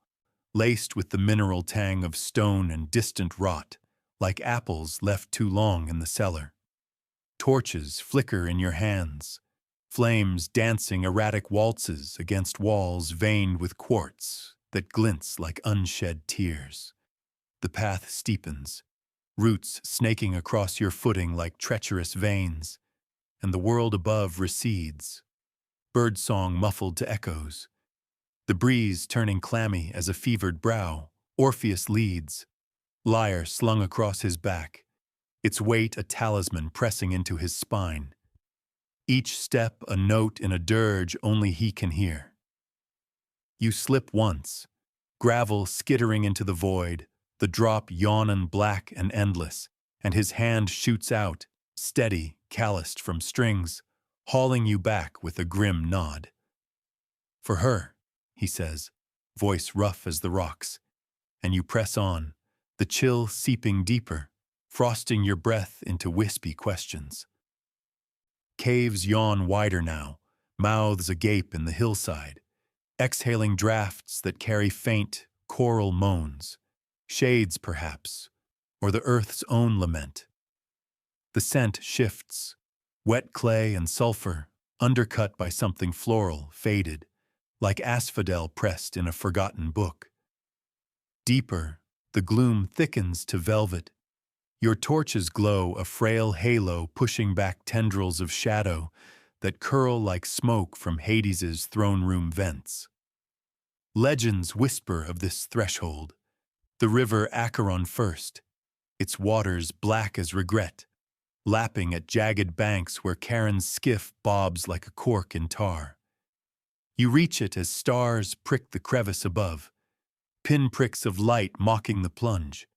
laced with the mineral tang of stone and distant rot, like apples left too long in the cellar. Torches flicker in your hands, flames dancing erratic waltzes against walls veined with quartz that glints like unshed tears. The path steepens, roots snaking across your footing like treacherous veins, and the world above recedes, birdsong muffled to echoes. The breeze turning clammy as a fevered brow, Orpheus leads, lyre slung across his back, its weight a talisman pressing into his spine. Each step a note in a dirge only he can hear. You slip once, gravel skittering into the void, the drop yawning black and endless, and his hand shoots out, steady, calloused from strings, hauling you back with a grim nod. For her, he says, voice rough as the rocks, and you press on, the chill seeping deeper, frosting your breath into wispy questions. Caves yawn wider now, mouths agape in the hillside, exhaling drafts that carry faint, choral moans, shades perhaps, or the earth's own lament. The scent shifts, wet clay and sulfur, undercut by something floral, faded, like asphodel pressed in a forgotten book. Deeper, the gloom thickens to velvet. Your torches glow a frail halo pushing back tendrils of shadow that curl like smoke from Hades's throne room vents. Legends whisper of this threshold, the river Acheron first, its waters black as regret, lapping at jagged banks where Charon's skiff bobs like a cork in tar. You reach it as stars prick the crevice above, pinpricks of light mocking the plunge,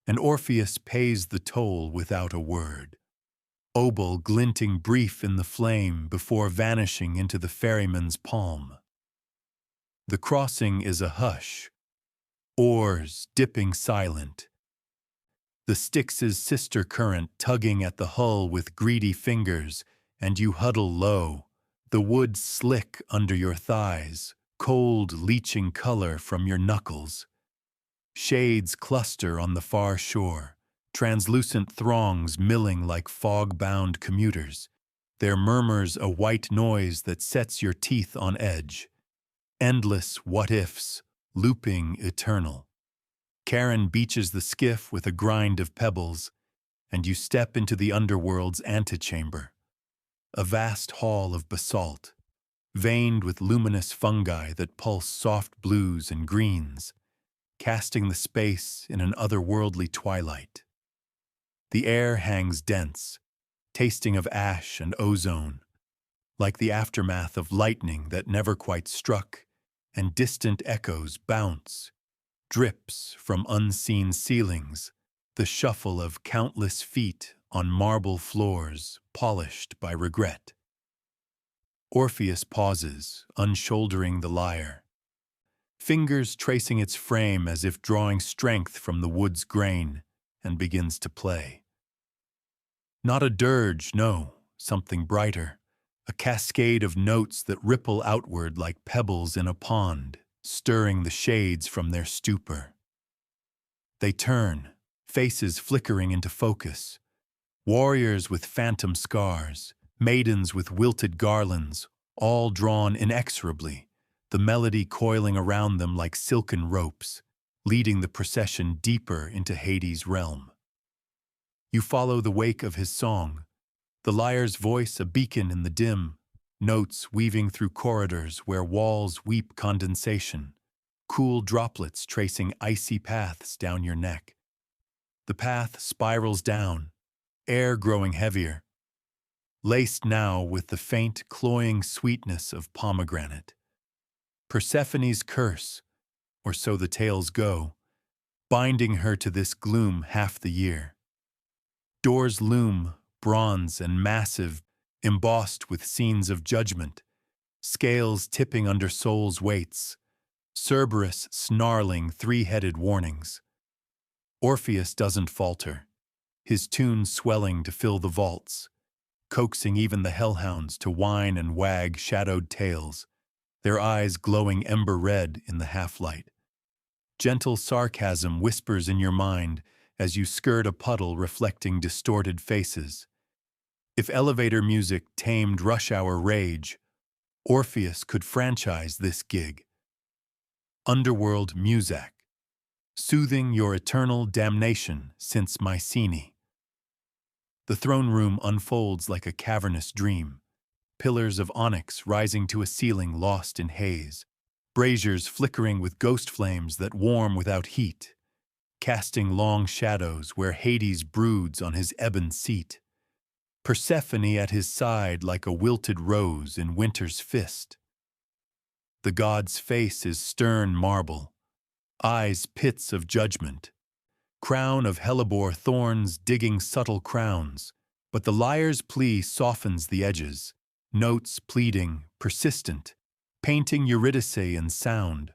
and Orpheus pays the toll without a word. Obol glinting brief in the flame before vanishing into the ferryman's palm. The crossing is a hush, oars dipping silent. The Styx's sister current tugging at the hull with greedy fingers, and you huddle low, the wood slick under your thighs, cold leaching color from your knuckles. Shades cluster on the far shore, translucent throngs milling like fog-bound commuters, their murmurs a white noise that sets your teeth on edge. Endless what-ifs, looping eternal. Charon beaches the skiff with a grind of pebbles, and you step into the underworld's antechamber, a vast hall of basalt, veined with luminous fungi that pulse soft blues and greens, casting the space in an otherworldly twilight. The air hangs dense, tasting of ash and ozone, like the aftermath of lightning that never quite struck, and distant echoes bounce, drips from unseen ceilings, the shuffle of countless feet on marble floors polished by regret. Orpheus pauses, unshouldering the lyre, fingers tracing its frame as if drawing strength from the wood's grain, and begins to play. Not a dirge, no, something brighter, a cascade of notes that ripple outward like pebbles in a pond, stirring the shades from their stupor. They turn, faces flickering into focus, warriors with phantom scars, maidens with wilted garlands, all drawn inexorably, the melody coiling around them like silken ropes, leading the procession deeper into Hades' realm. You follow the wake of his song, the lyre's voice a beacon in the dim, notes weaving through corridors where walls weep condensation, cool droplets tracing icy paths down your neck. The path spirals down, air growing heavier, laced now with the faint, cloying sweetness of pomegranate. Persephone's curse, or so the tales go, binding her to this gloom half the year. Doors loom, bronze and massive, embossed with scenes of judgment, scales tipping under souls' weights, Cerberus snarling three-headed warnings. Orpheus doesn't falter, his tune swelling to fill the vaults, coaxing even the hellhounds to whine and wag shadowed tails, their eyes glowing ember red in the half-light. Gentle sarcasm whispers in your mind as you skirt a puddle reflecting distorted faces. If elevator music tamed rush-hour rage, Orpheus could franchise this gig. Underworld Muzak, soothing your eternal damnation since Mycenae. The throne room unfolds like a cavernous dream, pillars of onyx rising to a ceiling lost in haze, braziers flickering with ghost flames that warm without heat, casting long shadows where Hades broods on his ebon seat. Persephone at his side like a wilted rose in winter's fist. The god's face is stern marble, eyes pits of judgment, crown of hellebore thorns digging subtle crowns, but the lyre's plea softens the edges, notes pleading, persistent, painting Eurydice in sound,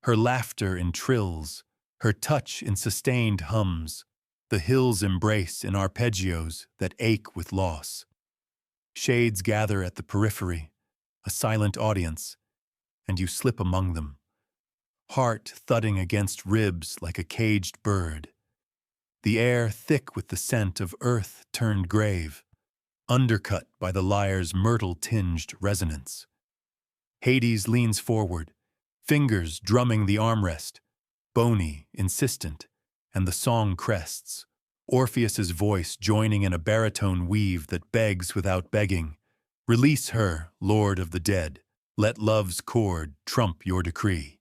her laughter in trills, her touch in sustained hums, the hills embrace in arpeggios that ache with loss. Shades gather at the periphery, a silent audience, and you slip among them, heart thudding against ribs like a caged bird. The air thick with the scent of earth turned grave, undercut by the lyre's myrtle-tinged resonance. Hades leans forward, fingers drumming the armrest, bony, insistent, and the song crests, Orpheus's voice joining in a baritone weave that begs without begging. Release her, Lord of the dead. Let love's chord trump your decree.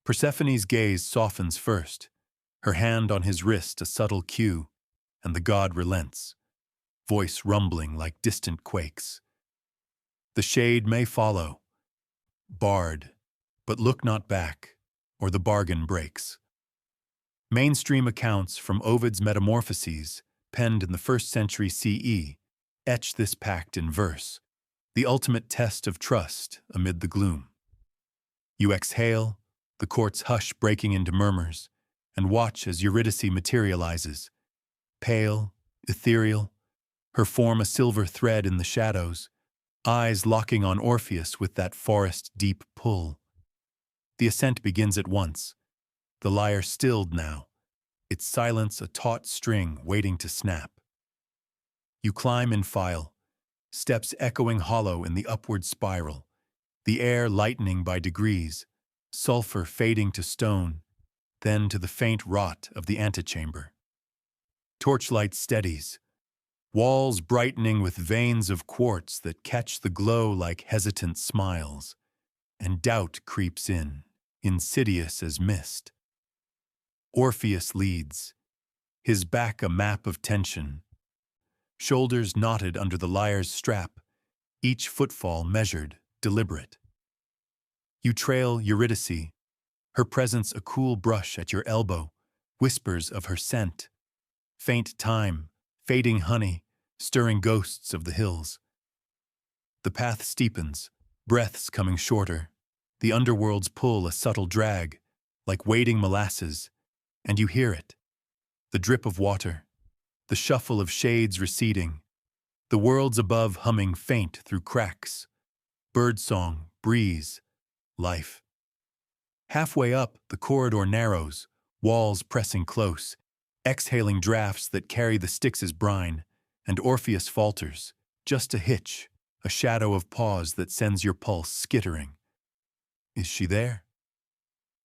Persephone's gaze softens first, her hand on his wrist a subtle cue, and the god relents, voice rumbling like distant quakes. The shade may follow, barred, but look not back, or the bargain breaks. Mainstream accounts from Ovid's Metamorphoses, penned in the 1st century CE, etch this pact in verse, the ultimate test of trust amid the gloom. You exhale, the court's hush breaking into murmurs, and watch as Eurydice materializes, pale, ethereal, her form a silver thread in the shadows, eyes locking on Orpheus with that forest-deep pull. The ascent begins at once, the lyre stilled now, its silence a taut string waiting to snap. You climb in file, steps echoing hollow in the upward spiral, the air lightening by degrees, sulfur fading to stone, then to the faint rot of the antechamber. Torchlight steadies, walls brightening with veins of quartz that catch the glow like hesitant smiles, and doubt creeps in, insidious as mist. Orpheus leads, his back a map of tension, shoulders knotted under the lyre's strap, each footfall measured, deliberate. You trail Eurydice, her presence a cool brush at your elbow, whispers of her scent, faint thyme, fading honey, stirring ghosts of the hills. The path steepens, breaths coming shorter, the underworld's pull a subtle drag, like wading molasses, and you hear it, the drip of water, the shuffle of shades receding, the worlds above humming faint through cracks, birdsong, breeze, life. Halfway up, the corridor narrows, walls pressing close, exhaling drafts that carry the Styx's brine, and Orpheus falters, just a hitch, a shadow of pause that sends your pulse skittering. Is she there?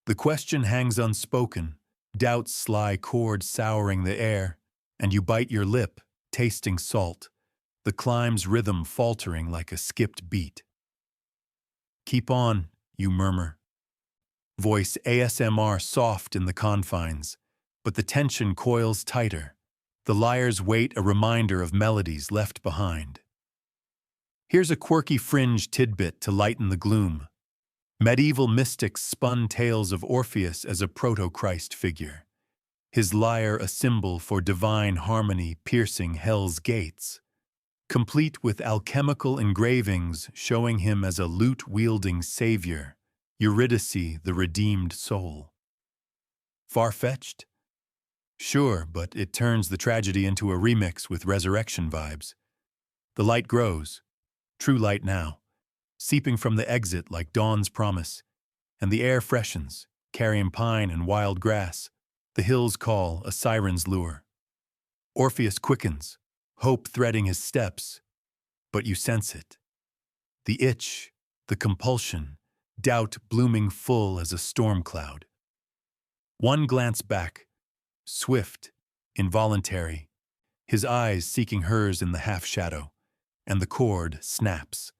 The question hangs unspoken, doubt's sly chord souring the air, and you bite your lip, tasting salt, the climb's rhythm faltering like a skipped beat. Keep on, you murmur. Voice ASMR soft in the confines, but the tension coils tighter, the lyre's weight a reminder of melodies left behind. Here's a quirky fringe tidbit to lighten the gloom. Medieval mystics spun tales of Orpheus as a proto-Christ figure, his lyre a symbol for divine harmony piercing hell's gates, complete with alchemical engravings showing him as a lute-wielding savior, Eurydice, the redeemed soul. Far-fetched? Sure, but it turns the tragedy into a remix with resurrection vibes. The light grows, true light now, seeping from the exit like dawn's promise, and the air freshens, carrying pine and wild grass. The hills call, a siren's lure. Orpheus quickens, hope threading his steps, but you sense it. The itch, the compulsion, doubt blooming full as a storm cloud. One glance back, swift, involuntary, his eyes seeking hers in the half-shadow, and the cord snaps.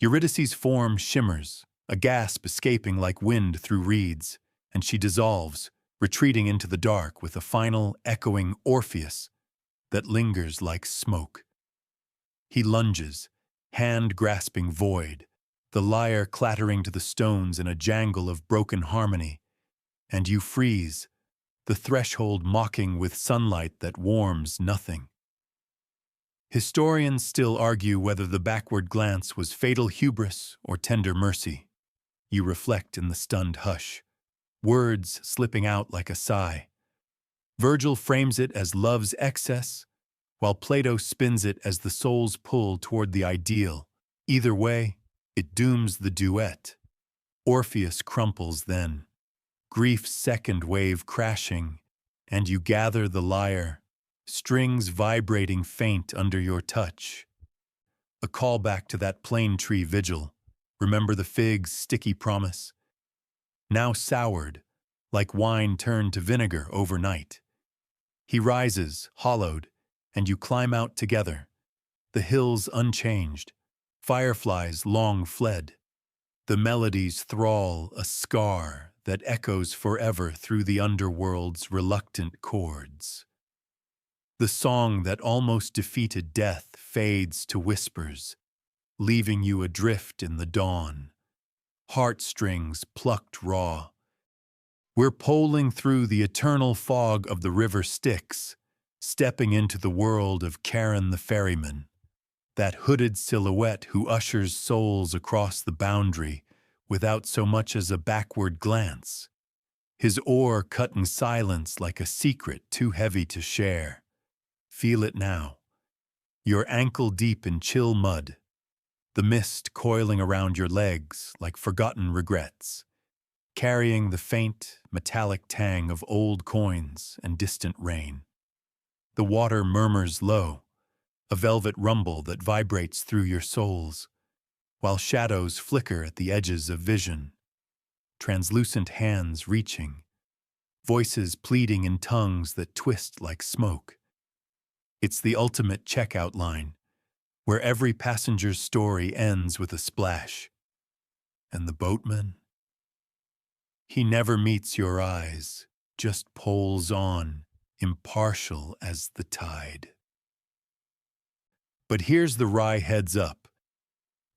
Eurydice's form shimmers, a gasp escaping like wind through reeds, and she dissolves, retreating into the dark with a final echoing Orpheus that lingers like smoke. He lunges, hand grasping void, the lyre clattering to the stones in a jangle of broken harmony, and you freeze, the threshold mocking with sunlight that warms nothing. Historians still argue whether the backward glance was fatal hubris or tender mercy. You reflect in the stunned hush, words slipping out like a sigh. Virgil frames it as love's excess, while Plato spins it as the soul's pull toward the ideal. Either way, it dooms the duet. Orpheus crumples then, grief's second wave crashing, and you gather the lyre, strings vibrating faint under your touch. A callback to that plane tree vigil. Remember the fig's sticky promise? Now soured, like wine turned to vinegar overnight. He rises, hollowed, and you climb out together. The hills unchanged, fireflies long fled. The melodies thrall a scar that echoes forever through the underworld's reluctant chords. The song that almost defeated death fades to whispers, leaving you adrift in the dawn. Heartstrings plucked raw. We're poling through the eternal fog of the River Styx, stepping into the world of Charon the Ferryman, that hooded silhouette who ushers souls across the boundary without so much as a backward glance. His oar cutting silence like a secret too heavy to share. Feel it now. You're ankle-deep in chill mud, the mist coiling around your legs like forgotten regrets, carrying the faint, metallic tang of old coins and distant rain. The water murmurs low, a velvet rumble that vibrates through your souls, while shadows flicker at the edges of vision, translucent hands reaching, voices pleading in tongues that twist like smoke. It's the ultimate checkout line, where every passenger's story ends with a splash. And the boatman? He never meets your eyes, just poles on, impartial as the tide. But here's the wry heads up.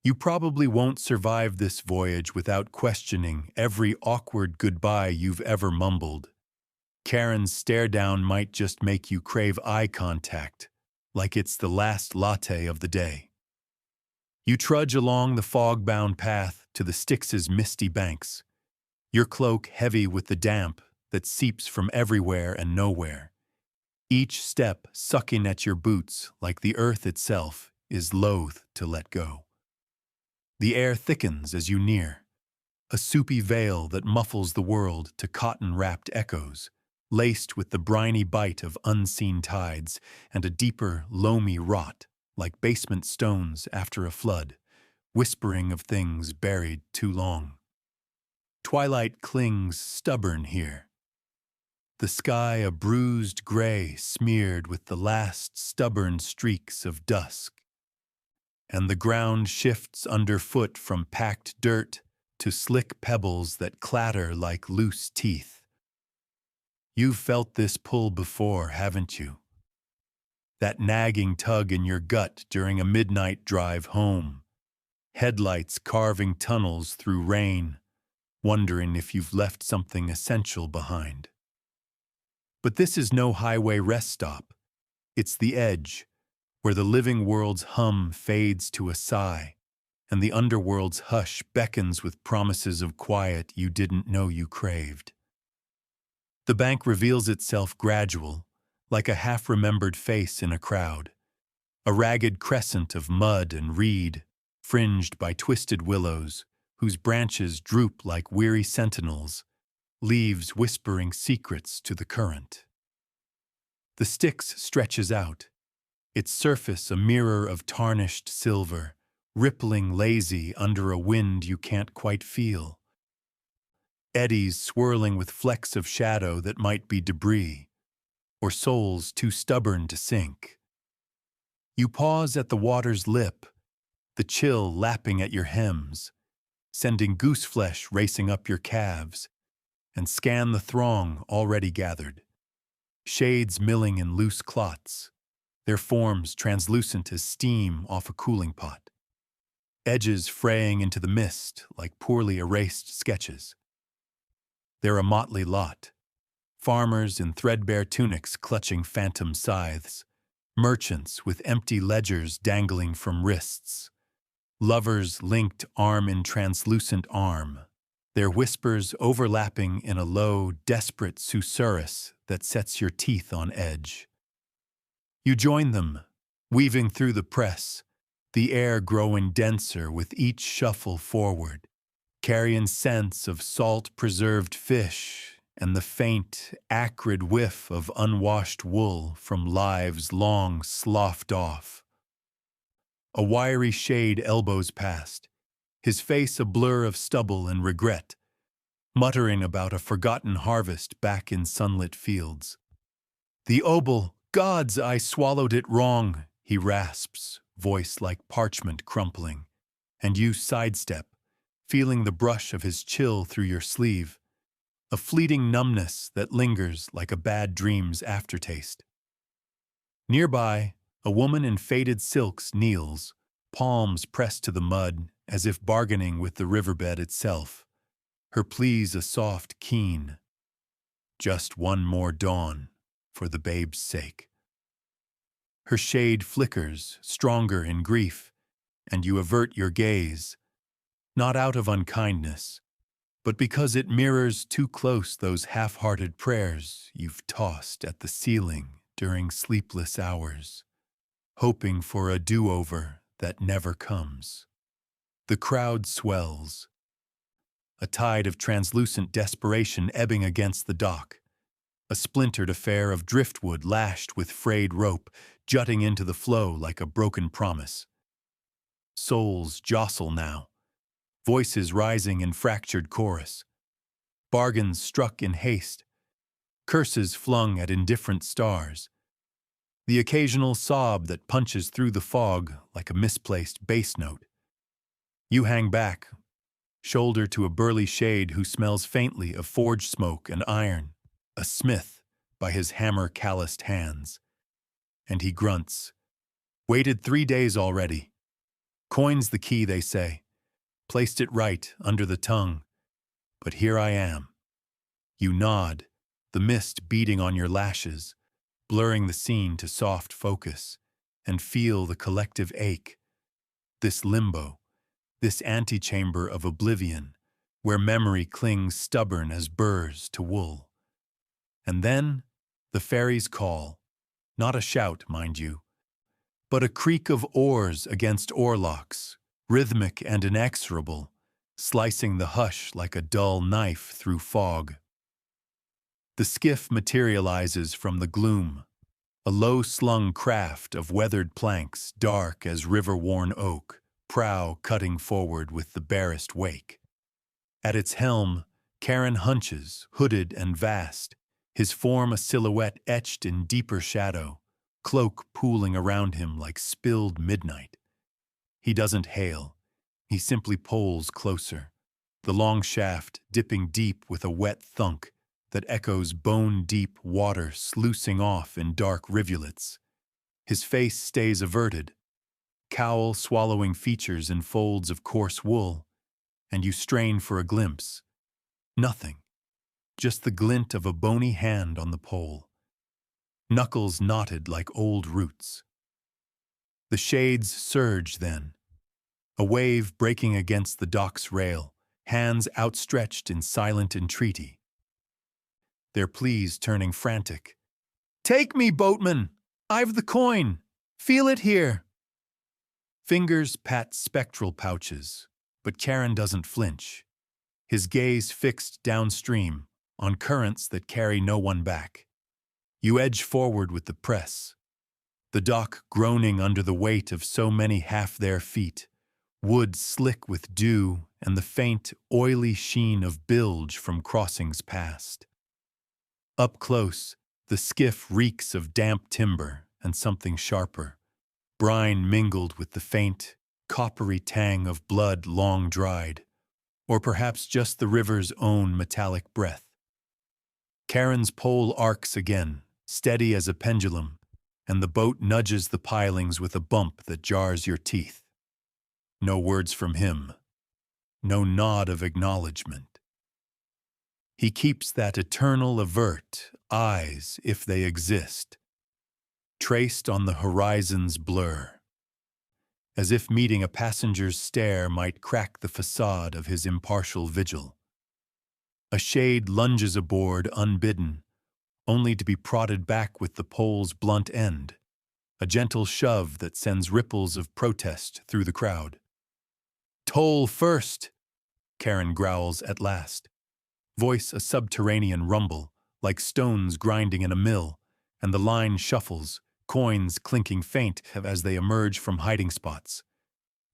You probably won't survive this voyage without questioning every awkward goodbye you've ever mumbled. Charon's stare-down might just make you crave eye contact, like it's the last latte of the day. You trudge along the fog-bound path to the Styx's misty banks, your cloak heavy with the damp that seeps from everywhere and nowhere. Each step sucking at your boots like the earth itself is loath to let go. The air thickens as you near, a soupy veil that muffles the world to cotton-wrapped echoes, laced with the briny bite of unseen tides and a deeper, loamy rot, like basement stones after a flood, whispering of things buried too long. Twilight clings stubborn here. The sky a bruised gray smeared with the last stubborn streaks of dusk. And the ground shifts underfoot from packed dirt to slick pebbles that clatter like loose teeth. You've felt this pull before, haven't you? That nagging tug in your gut during a midnight drive home. headlights carving tunnels through rain, wondering if you've left something essential behind. But this is no highway rest stop. It's the edge, where the living world's hum fades to a sigh, and the underworld's hush beckons with promises of quiet you didn't know you craved. The bank reveals itself gradual, like a half-remembered face in a crowd, a ragged crescent of mud and reed, fringed by twisted willows, whose branches droop like weary sentinels, leaves whispering secrets to the current. The Styx stretches out, its surface a mirror of tarnished silver, rippling lazy under a wind you can't quite feel. Eddies swirling with flecks of shadow that might be debris, or souls too stubborn to sink. You pause at the water's lip, the chill lapping at your hems, sending gooseflesh racing up your calves, and scan the throng already gathered. Shades milling in loose clots, their forms translucent as steam off a cooling pot. Edges fraying into the mist like poorly erased sketches. They're a motley lot. Farmers in threadbare tunics clutching phantom scythes, merchants with empty ledgers dangling from wrists, lovers linked arm in translucent arm, their whispers overlapping in a low, desperate susurrus that sets your teeth on edge. You join them, weaving through the press, the air growing denser with each shuffle forward, carrying scents of salt-preserved fish and the faint, acrid whiff of unwashed wool from lives long sloughed off. A wiry shade elbows past, his face a blur of stubble and regret, muttering about a forgotten harvest back in sunlit fields. "The obol, gods, I swallowed it wrong," he rasps, voice like parchment crumpling, and you sidestep, feeling the brush of his chill through your sleeve, a fleeting numbness that lingers like a bad dream's aftertaste. Nearby, a woman in faded silks kneels, palms pressed to the mud as if bargaining with the riverbed itself, her pleas a soft keen. Just one more dawn, for the babe's sake. Her shade flickers, stronger in grief, and you avert your gaze, not out of unkindness, but because it mirrors too close those half-hearted prayers you've tossed at the ceiling during sleepless hours, hoping for a do-over that never comes. The crowd swells, a tide of translucent desperation ebbing against the dock, a splintered affair of driftwood lashed with frayed rope jutting into the flow like a broken promise. Souls jostle now, voices rising in fractured chorus, bargains struck in haste, curses flung at indifferent stars, the occasional sob that punches through the fog like a misplaced bass note. You hang back, shoulder to a burly shade who smells faintly of forge smoke and iron, a smith by his hammer-calloused hands. And he grunts, "Waited 3 days already. Coin's the key, they say. Placed it right under the tongue. But here I am." You nod, the mist beating on your lashes, blurring the scene to soft focus, and feel the collective ache. This limbo, this antechamber of oblivion, where memory clings stubborn as burrs to wool. And then, the fairies call, not a shout, mind you, but a creak of oars against oarlocks, rhythmic and inexorable, slicing the hush like a dull knife through fog. The skiff materializes from the gloom, a low-slung craft of weathered planks dark as river-worn oak, prow cutting forward with the barest wake. At its helm, Charon hunches, hooded and vast, his form a silhouette etched in deeper shadow, cloak pooling around him like spilled midnight. He doesn't hail, he simply poles closer, the long shaft dipping deep with a wet thunk that echoes bone-deep water sluicing off in dark rivulets. His face stays averted, cowl swallowing features in folds of coarse wool, and you strain for a glimpse. Nothing, just the glint of a bony hand on the pole, knuckles knotted like old roots. The shades surge then, a wave breaking against the dock's rail, hands outstretched in silent entreaty. Their pleas turning frantic. "Take me, boatman! I've the coin! Feel it here!" Fingers pat spectral pouches, but Charon doesn't flinch, his gaze fixed downstream on currents that carry no one back. You edge forward with the press, the dock groaning under the weight of so many half their feet, wood slick with dew and the faint, oily sheen of bilge from crossings past. Up close, the skiff reeks of damp timber and something sharper, brine mingled with the faint, coppery tang of blood long dried, or perhaps just the river's own metallic breath. Charon's pole arcs again, steady as a pendulum, and the boat nudges the pilings with a bump that jars your teeth. No words from him, no nod of acknowledgement. He keeps that eternal avert, eyes, if they exist, traced on the horizon's blur, as if meeting a passenger's stare might crack the facade of his impartial vigil. A shade lunges aboard unbidden, only to be prodded back with the pole's blunt end, a gentle shove that sends ripples of protest through the crowd. "Toll first!" Charon growls at last, voice a subterranean rumble, like stones grinding in a mill, and the line shuffles, coins clinking faint as they emerge from hiding spots.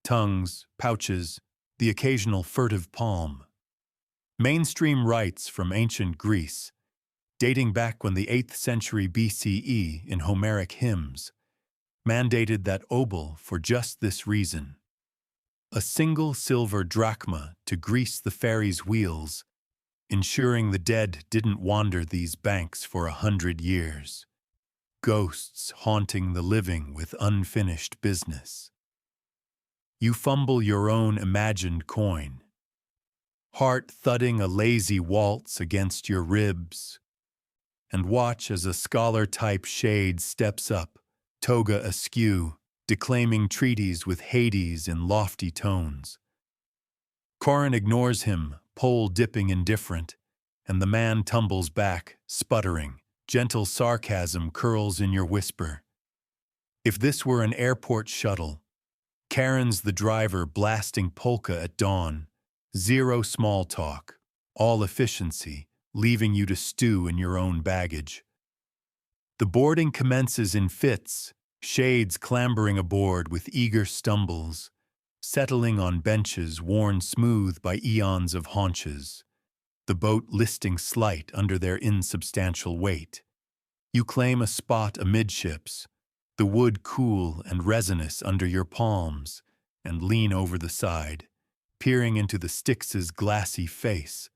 Tongues, pouches, the occasional furtive palm. Mainstream rites from ancient Greece, dating back when the 8th century BCE in Homeric hymns, mandated that obol for just this reason. A single silver drachma to grease the ferry's wheels, ensuring the dead didn't wander these banks for 100 years. Ghosts haunting the living with unfinished business. You fumble your own imagined coin, heart thudding a lazy waltz against your ribs, and watch as a scholar-type shade steps up, toga askew, declaiming treaties with Hades in lofty tones. Charon ignores him, pole dipping indifferent, and the man tumbles back, sputtering. Gentle sarcasm curls in your whisper. If this were an airport shuttle, Charon's the driver blasting polka at dawn, zero small talk, all efficiency, leaving you to stew in your own baggage. The boarding commences in fits, shades clambering aboard with eager stumbles, settling on benches worn smooth by eons of haunches, the boat listing slight under their insubstantial weight. You claim a spot amidships, the wood cool and resinous under your palms, and lean over the side, peering into the Styx's glassy face.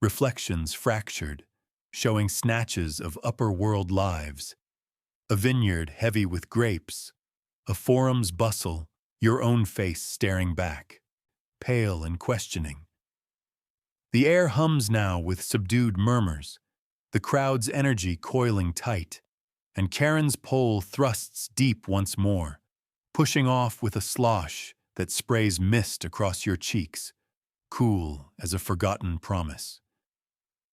Reflections fractured, showing snatches of upper-world lives. A vineyard heavy with grapes, a forum's bustle, your own face staring back, pale and questioning. The air hums now with subdued murmurs, the crowd's energy coiling tight, and Charon's pole thrusts deep once more, pushing off with a slosh that sprays mist across your cheeks, cool as a forgotten promise.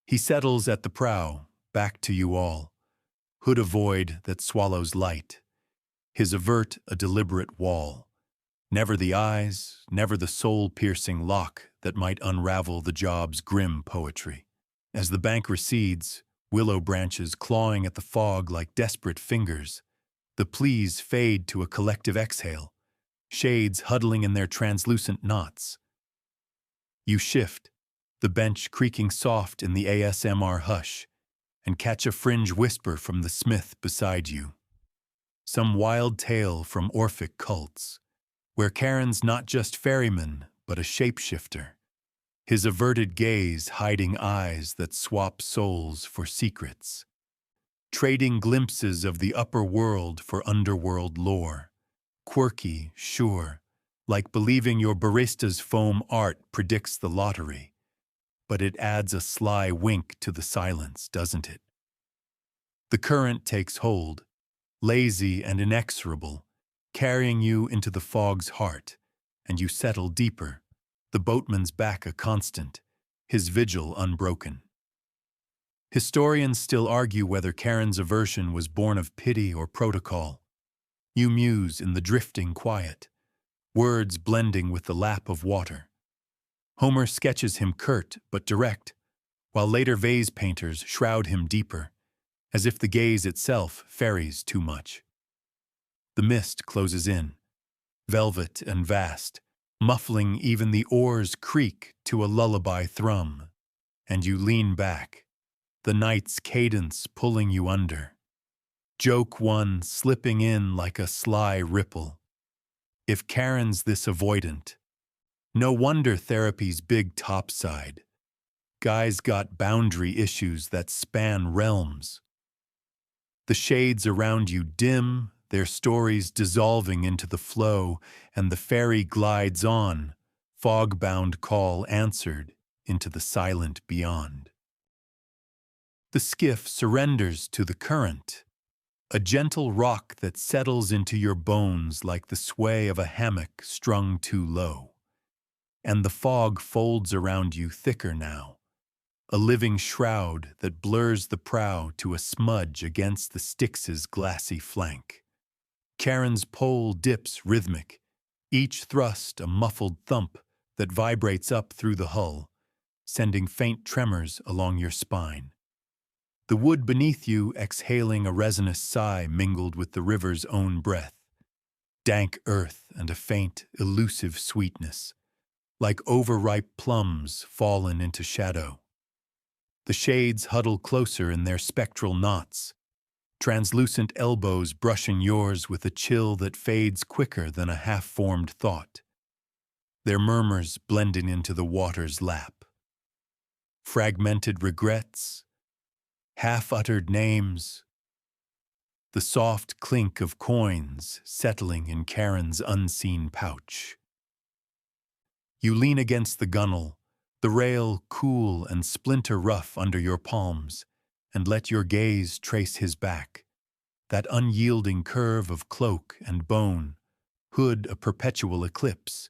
He settles at the prow, back to you all, hood a void that swallows light, his avert a deliberate wall, never the eyes, never the soul-piercing lock that might unravel the job's grim poetry. As the bank recedes, willow branches clawing at the fog like desperate fingers, the pleas fade to a collective exhale, shades huddling in their translucent knots. You shift, the bench creaking soft in the ASMR hush, and catch a fringe whisper from the smith beside you. Some wild tale from Orphic cults, where Charon's not just ferryman, but a shapeshifter, his averted gaze hiding eyes that swap souls for secrets, trading glimpses of the upper world for underworld lore, Quirky, sure, like believing your barista's foam art predicts the lottery. But it adds a sly wink to the silence, doesn't it? The current takes hold, lazy and inexorable, carrying you into the fog's heart, and you settle deeper, the boatman's back a constant, his vigil unbroken. Historians still argue whether Charon's aversion was born of pity or protocol. You muse in the drifting quiet, words blending with the lap of water. Homer sketches him curt but direct, while later vase painters shroud him deeper, as if the gaze itself ferries too much. The mist closes in, velvet and vast, muffling even the oar's creak to a lullaby thrum, and you lean back, the night's cadence pulling you under. Joke one slipping in like a sly ripple. If Charon's this avoidant, no wonder therapy's big topside. Guy's got boundary issues that span realms. The shades around you dim, their stories dissolving into the flow, and the ferry glides on, fog-bound call answered into the silent beyond. The skiff surrenders to the current, a gentle rock that settles into your bones like the sway of a hammock strung too low. And the fog folds around you thicker now, a living shroud that blurs the prow to a smudge against the Styx's glassy flank. Charon's pole dips rhythmic, each thrust a muffled thump that vibrates up through the hull, sending faint tremors along your spine. The wood beneath you exhaling a resinous sigh mingled with the river's own breath, dank earth and a faint, elusive sweetness, like overripe plums fallen into shadow. The shades huddle closer in their spectral knots, translucent elbows brushing yours with a chill that fades quicker than a half-formed thought, their murmurs blending into the water's lap. Fragmented regrets, half-uttered names, the soft clink of coins settling in Charon's unseen pouch. You lean against the gunwale, the rail cool and splinter rough under your palms, and let your gaze trace his back, that unyielding curve of cloak and bone, hood a perpetual eclipse,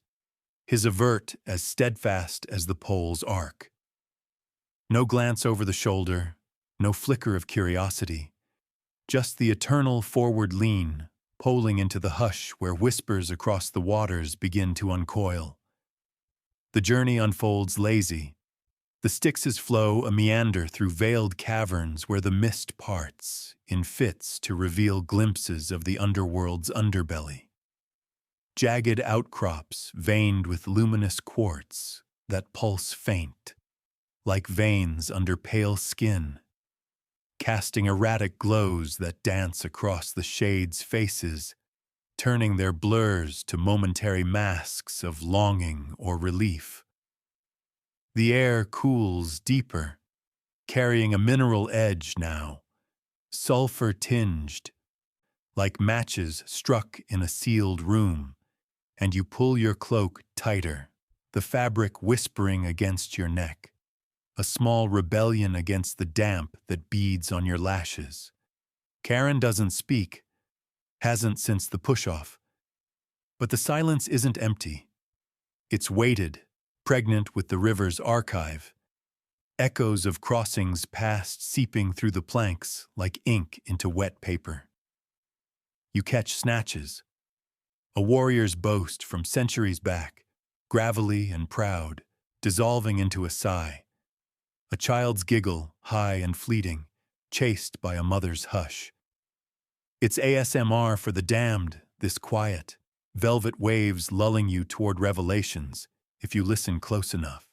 his avert as steadfast as the pole's arc. No glance over the shoulder, no flicker of curiosity, just the eternal forward lean, poling into the hush where whispers across the waters begin to uncoil. The journey unfolds lazy, the Styx's flow a meander through veiled caverns where the mist parts, in fits to reveal glimpses of the underworld's underbelly. Jagged outcrops veined with luminous quartz that pulse faint, like veins under pale skin, casting erratic glows that dance across the shades' faces, turning their blurs to momentary masks of longing or relief. The air cools deeper, carrying a mineral edge now, sulfur-tinged, like matches struck in a sealed room, and you pull your cloak tighter, the fabric whispering against your neck, a small rebellion against the damp that beads on your lashes. Charon doesn't speak, hasn't since the push-off. But the silence isn't empty. It's weighted, pregnant with the river's archive, echoes of crossings past seeping through the planks like ink into wet paper. You catch snatches, a warrior's boast from centuries back, gravelly and proud, dissolving into a sigh. A child's giggle, high and fleeting, chased by a mother's hush. It's ASMR for the damned, this quiet, velvet waves lulling you toward revelations, if you listen close enough.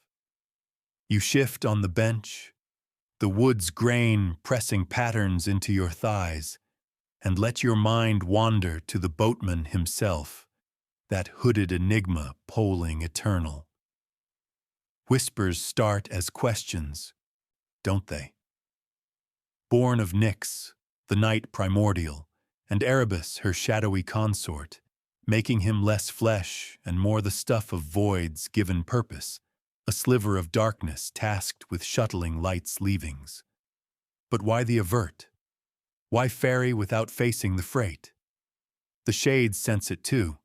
You shift on the bench, the wood's grain pressing patterns into your thighs, and let your mind wander to the boatman himself, that hooded enigma poling eternal. Whispers start as questions, don't they? Born of Nyx, the night primordial, and Erebus, her shadowy consort, making him less flesh and more the stuff of voids given purpose, a sliver of darkness tasked with shuttling light's leavings. But why the avert? Why ferry without facing the freight? The shades sense it too.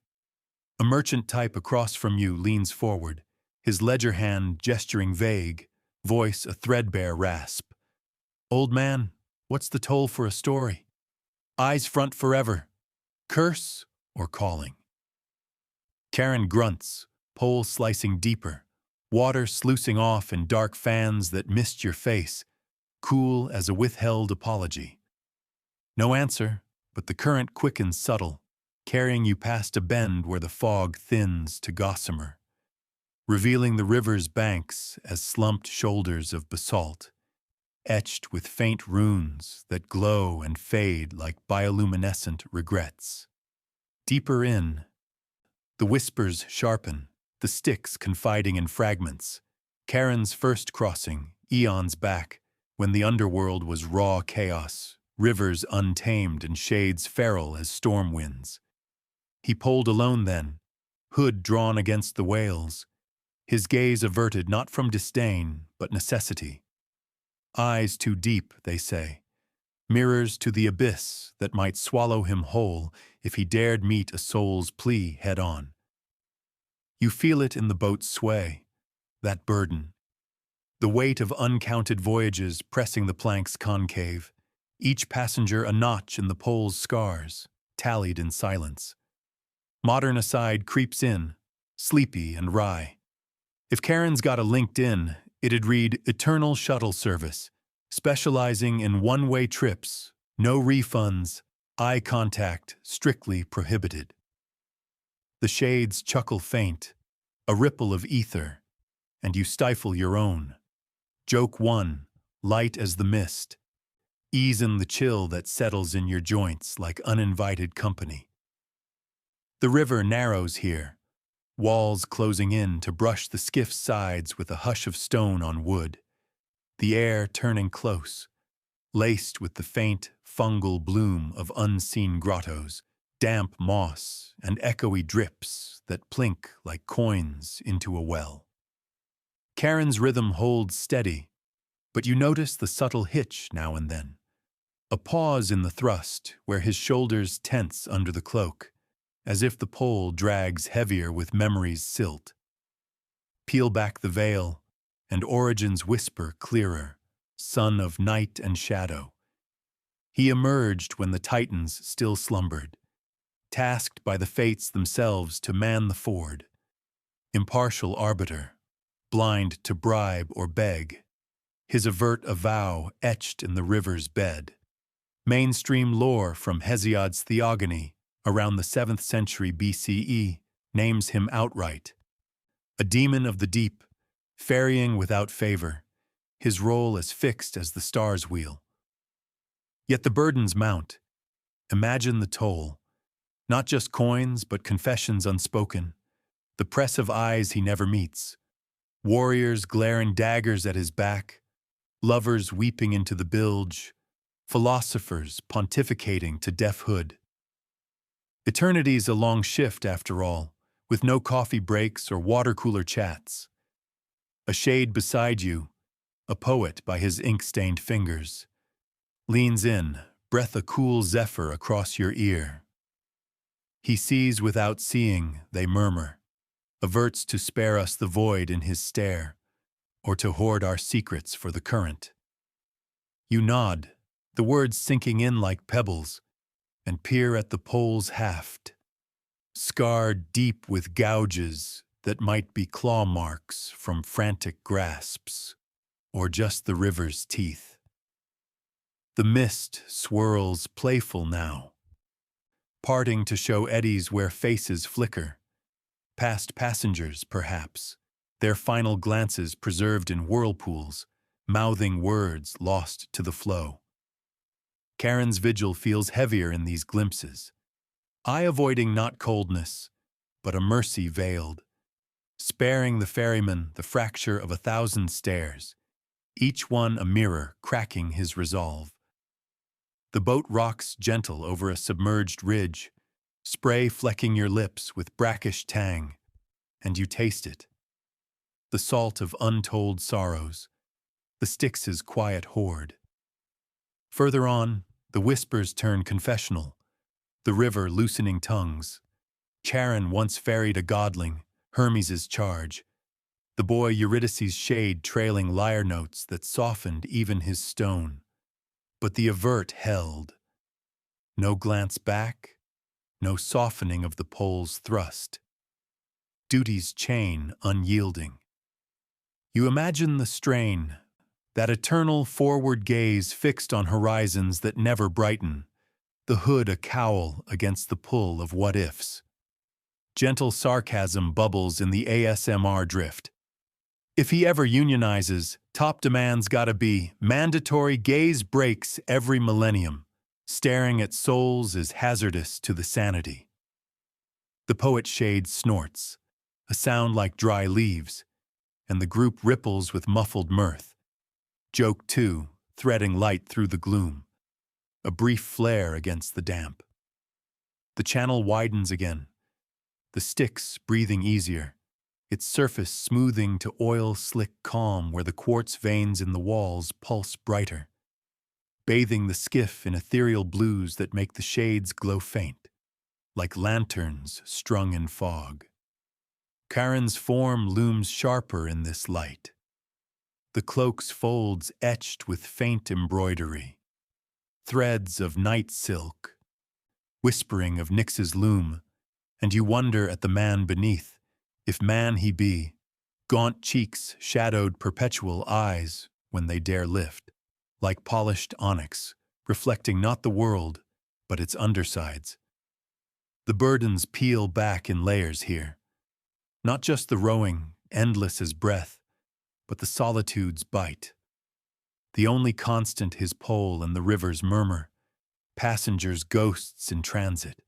A merchant type across from you leans forward, his ledger hand gesturing vague, voice a threadbare rasp. Old man, what's the toll for a story? Eyes front forever. Curse or calling? Charon grunts, pole slicing deeper, water sluicing off in dark fans that mist your face, cool as a withheld apology. No answer, but the current quickens subtle, carrying you past a bend where the fog thins to gossamer, revealing the river's banks as slumped shoulders of basalt, etched with faint runes that glow and fade like bioluminescent regrets. Deeper in, the whispers sharpen, the Styx confiding in fragments. Charon's first crossing, eons back, when the underworld was raw chaos, rivers untamed and shades feral as storm winds. He poled alone then, hood drawn against the whales, his gaze averted not from disdain, but necessity. Eyes too deep, they say, mirrors to the abyss that might swallow him whole if he dared meet a soul's plea head-on. You feel it in the boat's sway, that burden, the weight of uncounted voyages pressing the plank's concave, each passenger a notch in the pole's scars, tallied in silence. Modern aside creeps in, sleepy and wry. If Charon's got a LinkedIn, it'd read Eternal Shuttle Service, specializing in one-way trips, no refunds, eye contact strictly prohibited. The shades chuckle faint, a ripple of ether, and you stifle your own. Joke one, light as the mist. Ease in the chill that settles in your joints like uninvited company. The river narrows here, walls closing in to brush the skiff's sides with a hush of stone on wood, the air turning close, laced with the faint fungal bloom of unseen grottos, damp moss and echoey drips that plink like coins into a well. Charon's rhythm holds steady, but you notice the subtle hitch now and then, a pause in the thrust where his shoulders tense under the cloak, as if the pole drags heavier with memory's silt. Peel back the veil, and origins whisper clearer, son of night and shadow. He emerged when the Titans still slumbered, tasked by the fates themselves to man the ford. Impartial arbiter, blind to bribe or beg, his avert a vow etched in the river's bed. Mainstream lore from Hesiod's Theogony around the 7th century BCE names him outright. A demon of the deep, ferrying without favor, his role as fixed as the stars' wheel. Yet the burdens mount. Imagine the toll. Not just coins, but confessions unspoken. The press of eyes he never meets. Warriors glaring daggers at his back. Lovers weeping into the bilge. Philosophers pontificating to deaf hood. Eternity's a long shift, after all, with no coffee breaks or water cooler chats. A shade beside you, a poet by his ink-stained fingers, leans in, breath a cool zephyr across your ear. He sees without seeing, they murmur, averts to spare us the void in his stare, or to hoard our secrets for the current. You nod, the words sinking in like pebbles, and peer at the pole's haft, scarred deep with gouges that might be claw marks from frantic grasps, or just the river's teeth. The mist swirls playful now, parting to show eddies where faces flicker, past passengers perhaps, their final glances preserved in whirlpools, mouthing words lost to the flow. Charon's vigil feels heavier in these glimpses, eye avoiding not coldness, but a mercy veiled, sparing the ferryman the fracture of 1,000 stares, each one a mirror cracking his resolve. The boat rocks gentle over a submerged ridge, spray flecking your lips with brackish tang, and you taste it. The salt of untold sorrows, the Styx's quiet hoard. Further on, the whispers turn confessional, the river loosening tongues. Charon once ferried a godling, Hermes' charge, the boy Eurydice's shade trailing lyre notes that softened even his stone. But the avert held. No glance back, no softening of the pole's thrust. Duty's chain unyielding. You imagine the strain, that eternal forward gaze fixed on horizons that never brighten, the hood a cowl against the pull of what-ifs. Gentle sarcasm bubbles in the ASMR drift. If he ever unionizes, top demand's gotta be mandatory gaze breaks every millennium. Staring at souls is hazardous to the sanity. The poet shade snorts, a sound like dry leaves, and the group ripples with muffled mirth. Joke too, threading light through the gloom, a brief flare against the damp. The channel widens again, the Styx breathing easier, its surface smoothing to oil-slick calm where the quartz veins in the walls pulse brighter, bathing the skiff in ethereal blues that make the shades glow faint, like lanterns strung in fog. Charon's form looms sharper in this light, the cloak's folds etched with faint embroidery, threads of night silk, whispering of Nyx's loom, and you wonder at the man beneath, if man he be, gaunt cheeks shadowed perpetual eyes when they dare lift, like polished onyx, reflecting not the world, but its undersides. The burdens peel back in layers here, not just the rowing, endless as breath, but the solitude's bite. The only constant his pole and the river's murmur, passengers' ghosts in transit,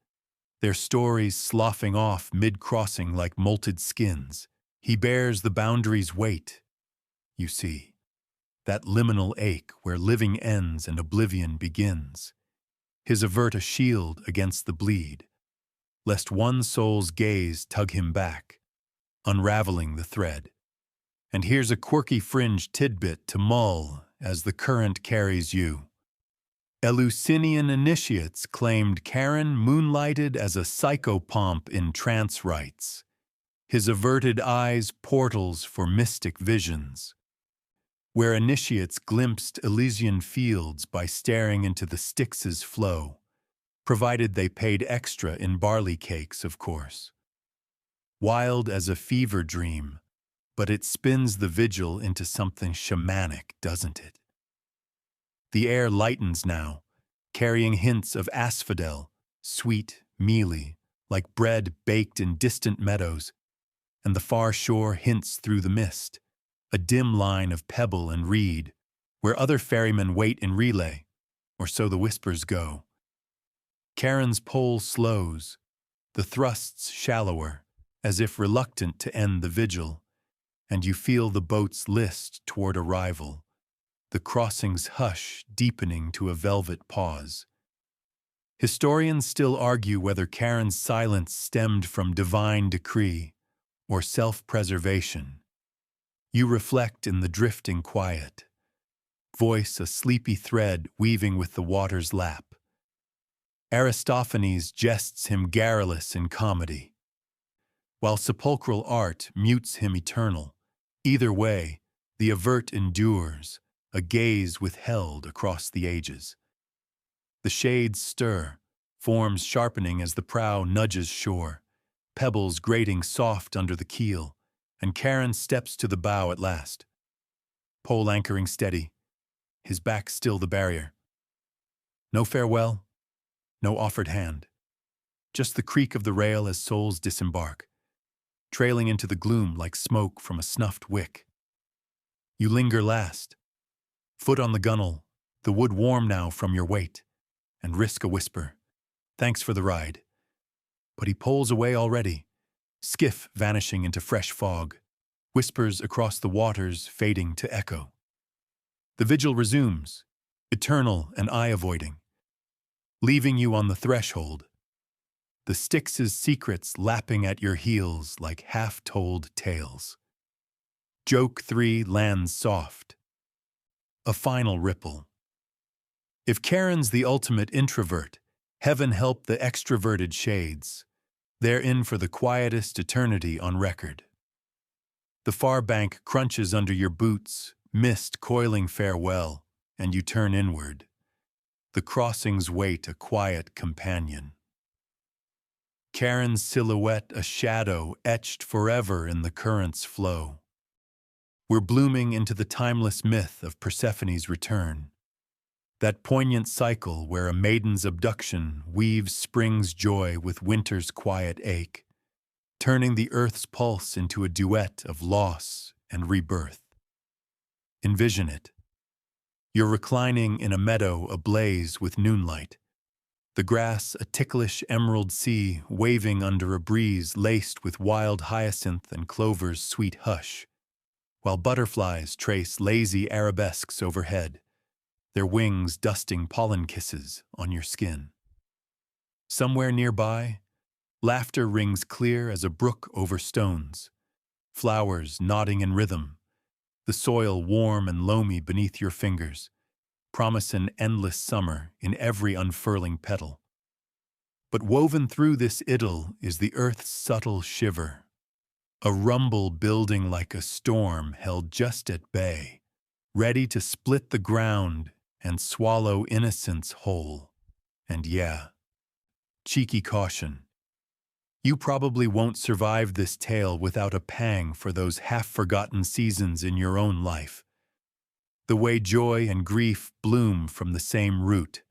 their stories sloughing off mid-crossing like molted skins. He bears the boundary's weight, you see, that liminal ache where living ends and oblivion begins. His avert a shield against the bleed, lest one soul's gaze tug him back, unraveling the thread. And here's a quirky fringe tidbit to mull as the current carries you. Eleusinian initiates claimed Charon moonlighted as a psychopomp in trance rites, his averted eyes portals for mystic visions, where initiates glimpsed Elysian fields by staring into the Styx's flow, provided they paid extra in barley cakes, of course. Wild as a fever dream, but it spins the vigil into something shamanic, doesn't it? The air lightens now, carrying hints of asphodel, sweet, mealy, like bread baked in distant meadows, and the far shore hints through the mist, a dim line of pebble and reed, where other ferrymen wait in relay, or so the whispers go. Charon's pole slows, the thrusts shallower, as if reluctant to end the vigil, and you feel the boat's list toward arrival, the crossing's hush deepening to a velvet pause. Historians still argue whether Charon's silence stemmed from divine decree or self-preservation. You reflect in the drifting quiet, voice a sleepy thread weaving with the water's lap. Aristophanes jests him garrulous in comedy, while sepulchral art mutes him eternal. Either way, the avert endures, a gaze withheld across the ages. The shades stir, forms sharpening as the prow nudges shore, pebbles grating soft under the keel, and Charon steps to the bow at last. Pole anchoring steady, his back still the barrier. No farewell, no offered hand. Just the creak of the rail as souls disembark, trailing into the gloom like smoke from a snuffed wick. You linger last, foot on the gunwale, the wood warm now from your weight, and risk a whisper. Thanks for the ride. But he poles away already, skiff vanishing into fresh fog, whispers across the waters fading to echo. The vigil resumes, eternal and eye-avoiding, leaving you on the threshold, the Styx's secrets lapping at your heels like half-told tales. Joke 3 lands soft. A final ripple. If Charon's the ultimate introvert, heaven help the extroverted shades. They're in for the quietest eternity on record. The far bank crunches under your boots, mist coiling farewell, and you turn inward. The crossings wait a quiet companion. Charon's silhouette a shadow etched forever in the current's flow. We're blooming into the timeless myth of Persephone's return. That poignant cycle where a maiden's abduction weaves spring's joy with winter's quiet ache, turning the earth's pulse into a duet of loss and rebirth. Envision it. You're reclining in a meadow ablaze with noonlight, the grass a ticklish emerald sea waving under a breeze laced with wild hyacinth and clover's sweet hush, while butterflies trace lazy arabesques overhead, their wings dusting pollen kisses on your skin. Somewhere nearby, laughter rings clear as a brook over stones, flowers nodding in rhythm, the soil warm and loamy beneath your fingers, promise an endless summer in every unfurling petal. But woven through this idyll is the earth's subtle shiver, a rumble building like a storm held just at bay, ready to split the ground and swallow innocence whole. And yeah, cheeky caution. You probably won't survive this tale without a pang for those half-forgotten seasons in your own life. The way joy and grief bloom from the same root,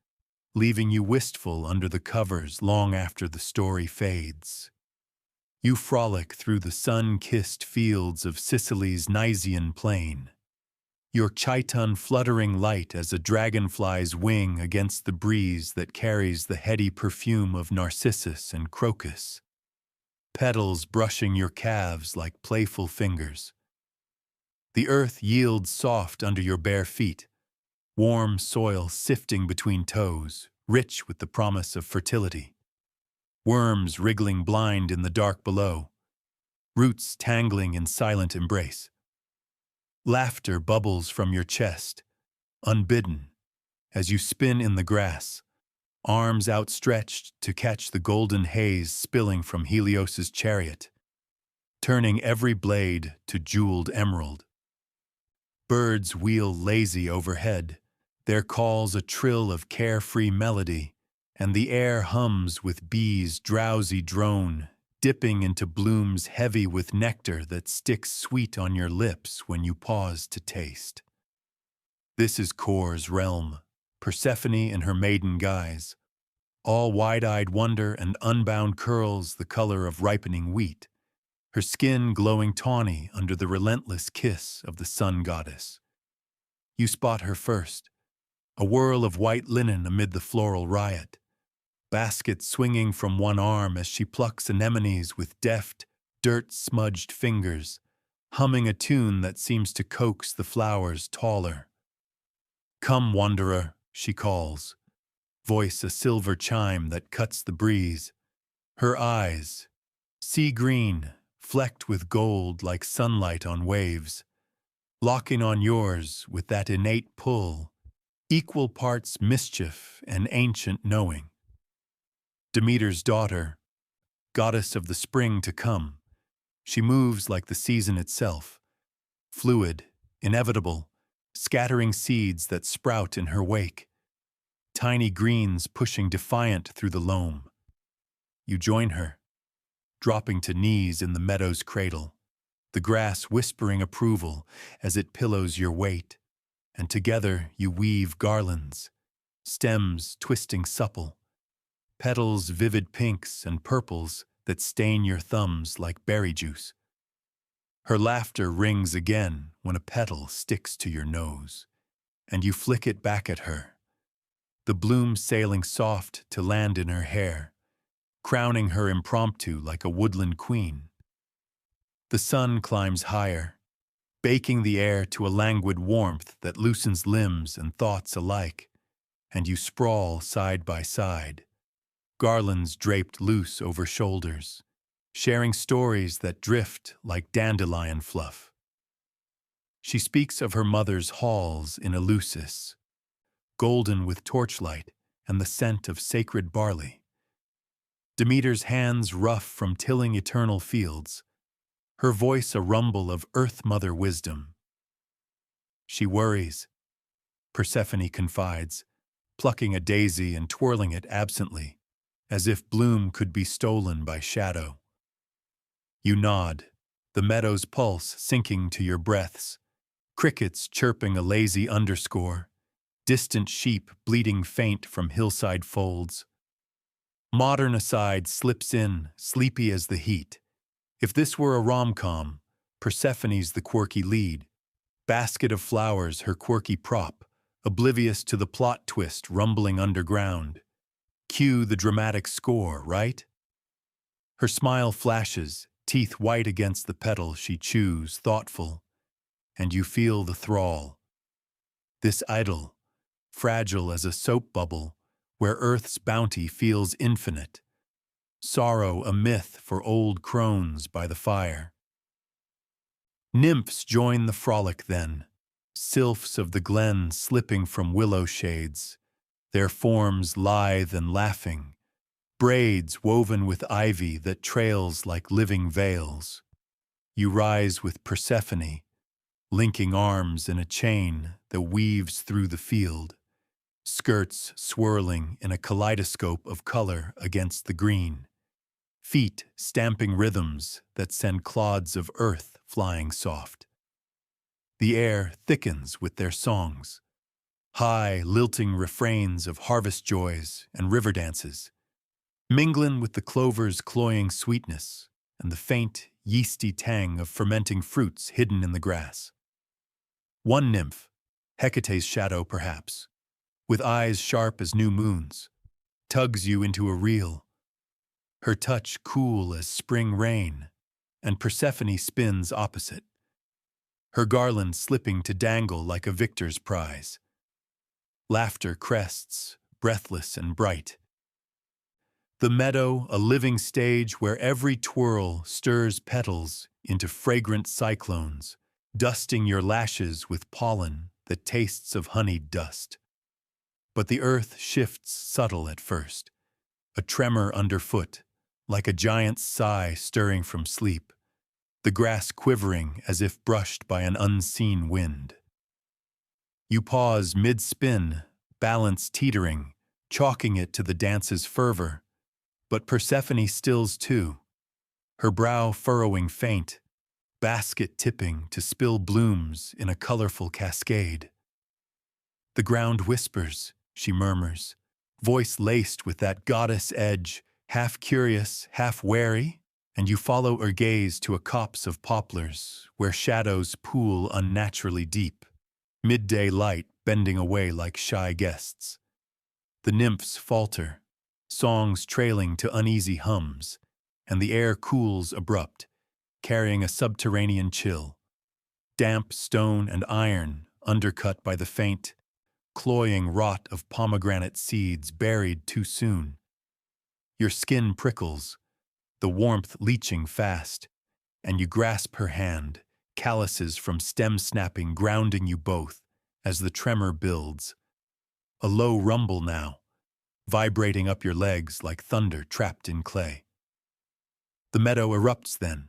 leaving you wistful under the covers long after the story fades. You frolic through the sun-kissed fields of Sicily's Nysian plain, your chiton fluttering light as a dragonfly's wing against the breeze that carries the heady perfume of narcissus and crocus, petals brushing your calves like playful fingers. The earth yields soft under your bare feet, warm soil sifting between toes, rich with the promise of fertility. Worms wriggling blind in the dark below, roots tangling in silent embrace. Laughter bubbles from your chest, unbidden, as you spin in the grass, arms outstretched to catch the golden haze spilling from Helios's chariot, turning every blade to jeweled emerald. Birds wheel lazy overhead, their calls a trill of carefree melody, and the air hums with bees' drowsy drone, dipping into blooms heavy with nectar that sticks sweet on your lips when you pause to taste. This is Kor's realm, Persephone in her maiden guise, all wide-eyed wonder and unbound curls the color of ripening wheat, her skin glowing tawny under the relentless kiss of the sun goddess. You spot her first, a whirl of white linen amid the floral riot, basket swinging from one arm as she plucks anemones with deft, dirt-smudged fingers, humming a tune that seems to coax the flowers taller. "Come, wanderer," she calls, voice a silver chime that cuts the breeze. Her eyes, sea green, flecked with gold like sunlight on waves, locking on yours with that innate pull, equal parts mischief and ancient knowing. Demeter's daughter, goddess of the spring to come, she moves like the season itself, fluid, inevitable, scattering seeds that sprout in her wake, tiny greens pushing defiant through the loam. You join her, dropping to knees in the meadow's cradle, the grass whispering approval as it pillows your weight, and together you weave garlands, stems twisting supple, petals vivid pinks and purples that stain your thumbs like berry juice. Her laughter rings again when a petal sticks to your nose, and you flick it back at her, the bloom sailing soft to land in her hair, crowning her impromptu like a woodland queen. The sun climbs higher, baking the air to a languid warmth that loosens limbs and thoughts alike, and you sprawl side by side, garlands draped loose over shoulders, sharing stories that drift like dandelion fluff. She speaks of her mother's halls in Eleusis, golden with torchlight and the scent of sacred barley. Demeter's hands rough from tilling eternal fields, her voice a rumble of Earth Mother wisdom. She worries, Persephone confides, plucking a daisy and twirling it absently, as if bloom could be stolen by shadow. You nod, the meadow's pulse sinking to your breaths, crickets chirping a lazy underscore, distant sheep bleating faint from hillside folds. Modern aside slips in, sleepy as the heat. If this were a rom-com, Persephone's the quirky lead, basket of flowers her quirky prop, oblivious to the plot twist rumbling underground. Cue the dramatic score, right? Her smile flashes, teeth white against the petal she chews, thoughtful, and you feel the thrall. This idyll, fragile as a soap bubble, where Earth's bounty feels infinite. Sorrow a myth for old crones by the fire. Nymphs join the frolic then, sylphs of the glen slipping from willow shades, their forms lithe and laughing, braids woven with ivy that trails like living veils. You rise with Persephone, linking arms in a chain that weaves through the field, skirts swirling in a kaleidoscope of color against the green, feet stamping rhythms that send clods of earth flying soft. The air thickens with their songs, high, lilting refrains of harvest joys and river dances, mingling with the clover's cloying sweetness and the faint, yeasty tang of fermenting fruits hidden in the grass. One nymph, Hecate's shadow perhaps, with eyes sharp as new moons, tugs you into a reel, her touch cool as spring rain, and Persephone spins opposite, her garland slipping to dangle like a victor's prize. Laughter crests, breathless and bright. The meadow, a living stage where every twirl stirs petals into fragrant cyclones, dusting your lashes with pollen that tastes of honeyed dust. But the earth shifts subtle at first, a tremor underfoot, like a giant's sigh stirring from sleep, the grass quivering as if brushed by an unseen wind. You pause mid-spin, balance teetering, chalking it to the dance's fervor, but Persephone stills too, her brow furrowing faint, basket tipping to spill blooms in a colorful cascade. The ground whispers, she murmurs, voice laced with that goddess edge, half curious, half wary, and you follow her gaze to a copse of poplars where shadows pool unnaturally deep, midday light bending away like shy guests. The nymphs falter, songs trailing to uneasy hums, and the air cools abrupt, carrying a subterranean chill. Damp stone and iron, undercut by the faint, cloying rot of pomegranate seeds buried too soon. Your skin prickles, the warmth leaching fast, and you grasp her hand, calluses from stem snapping grounding you both as the tremor builds. A low rumble now, vibrating up your legs like thunder trapped in clay. The meadow erupts then,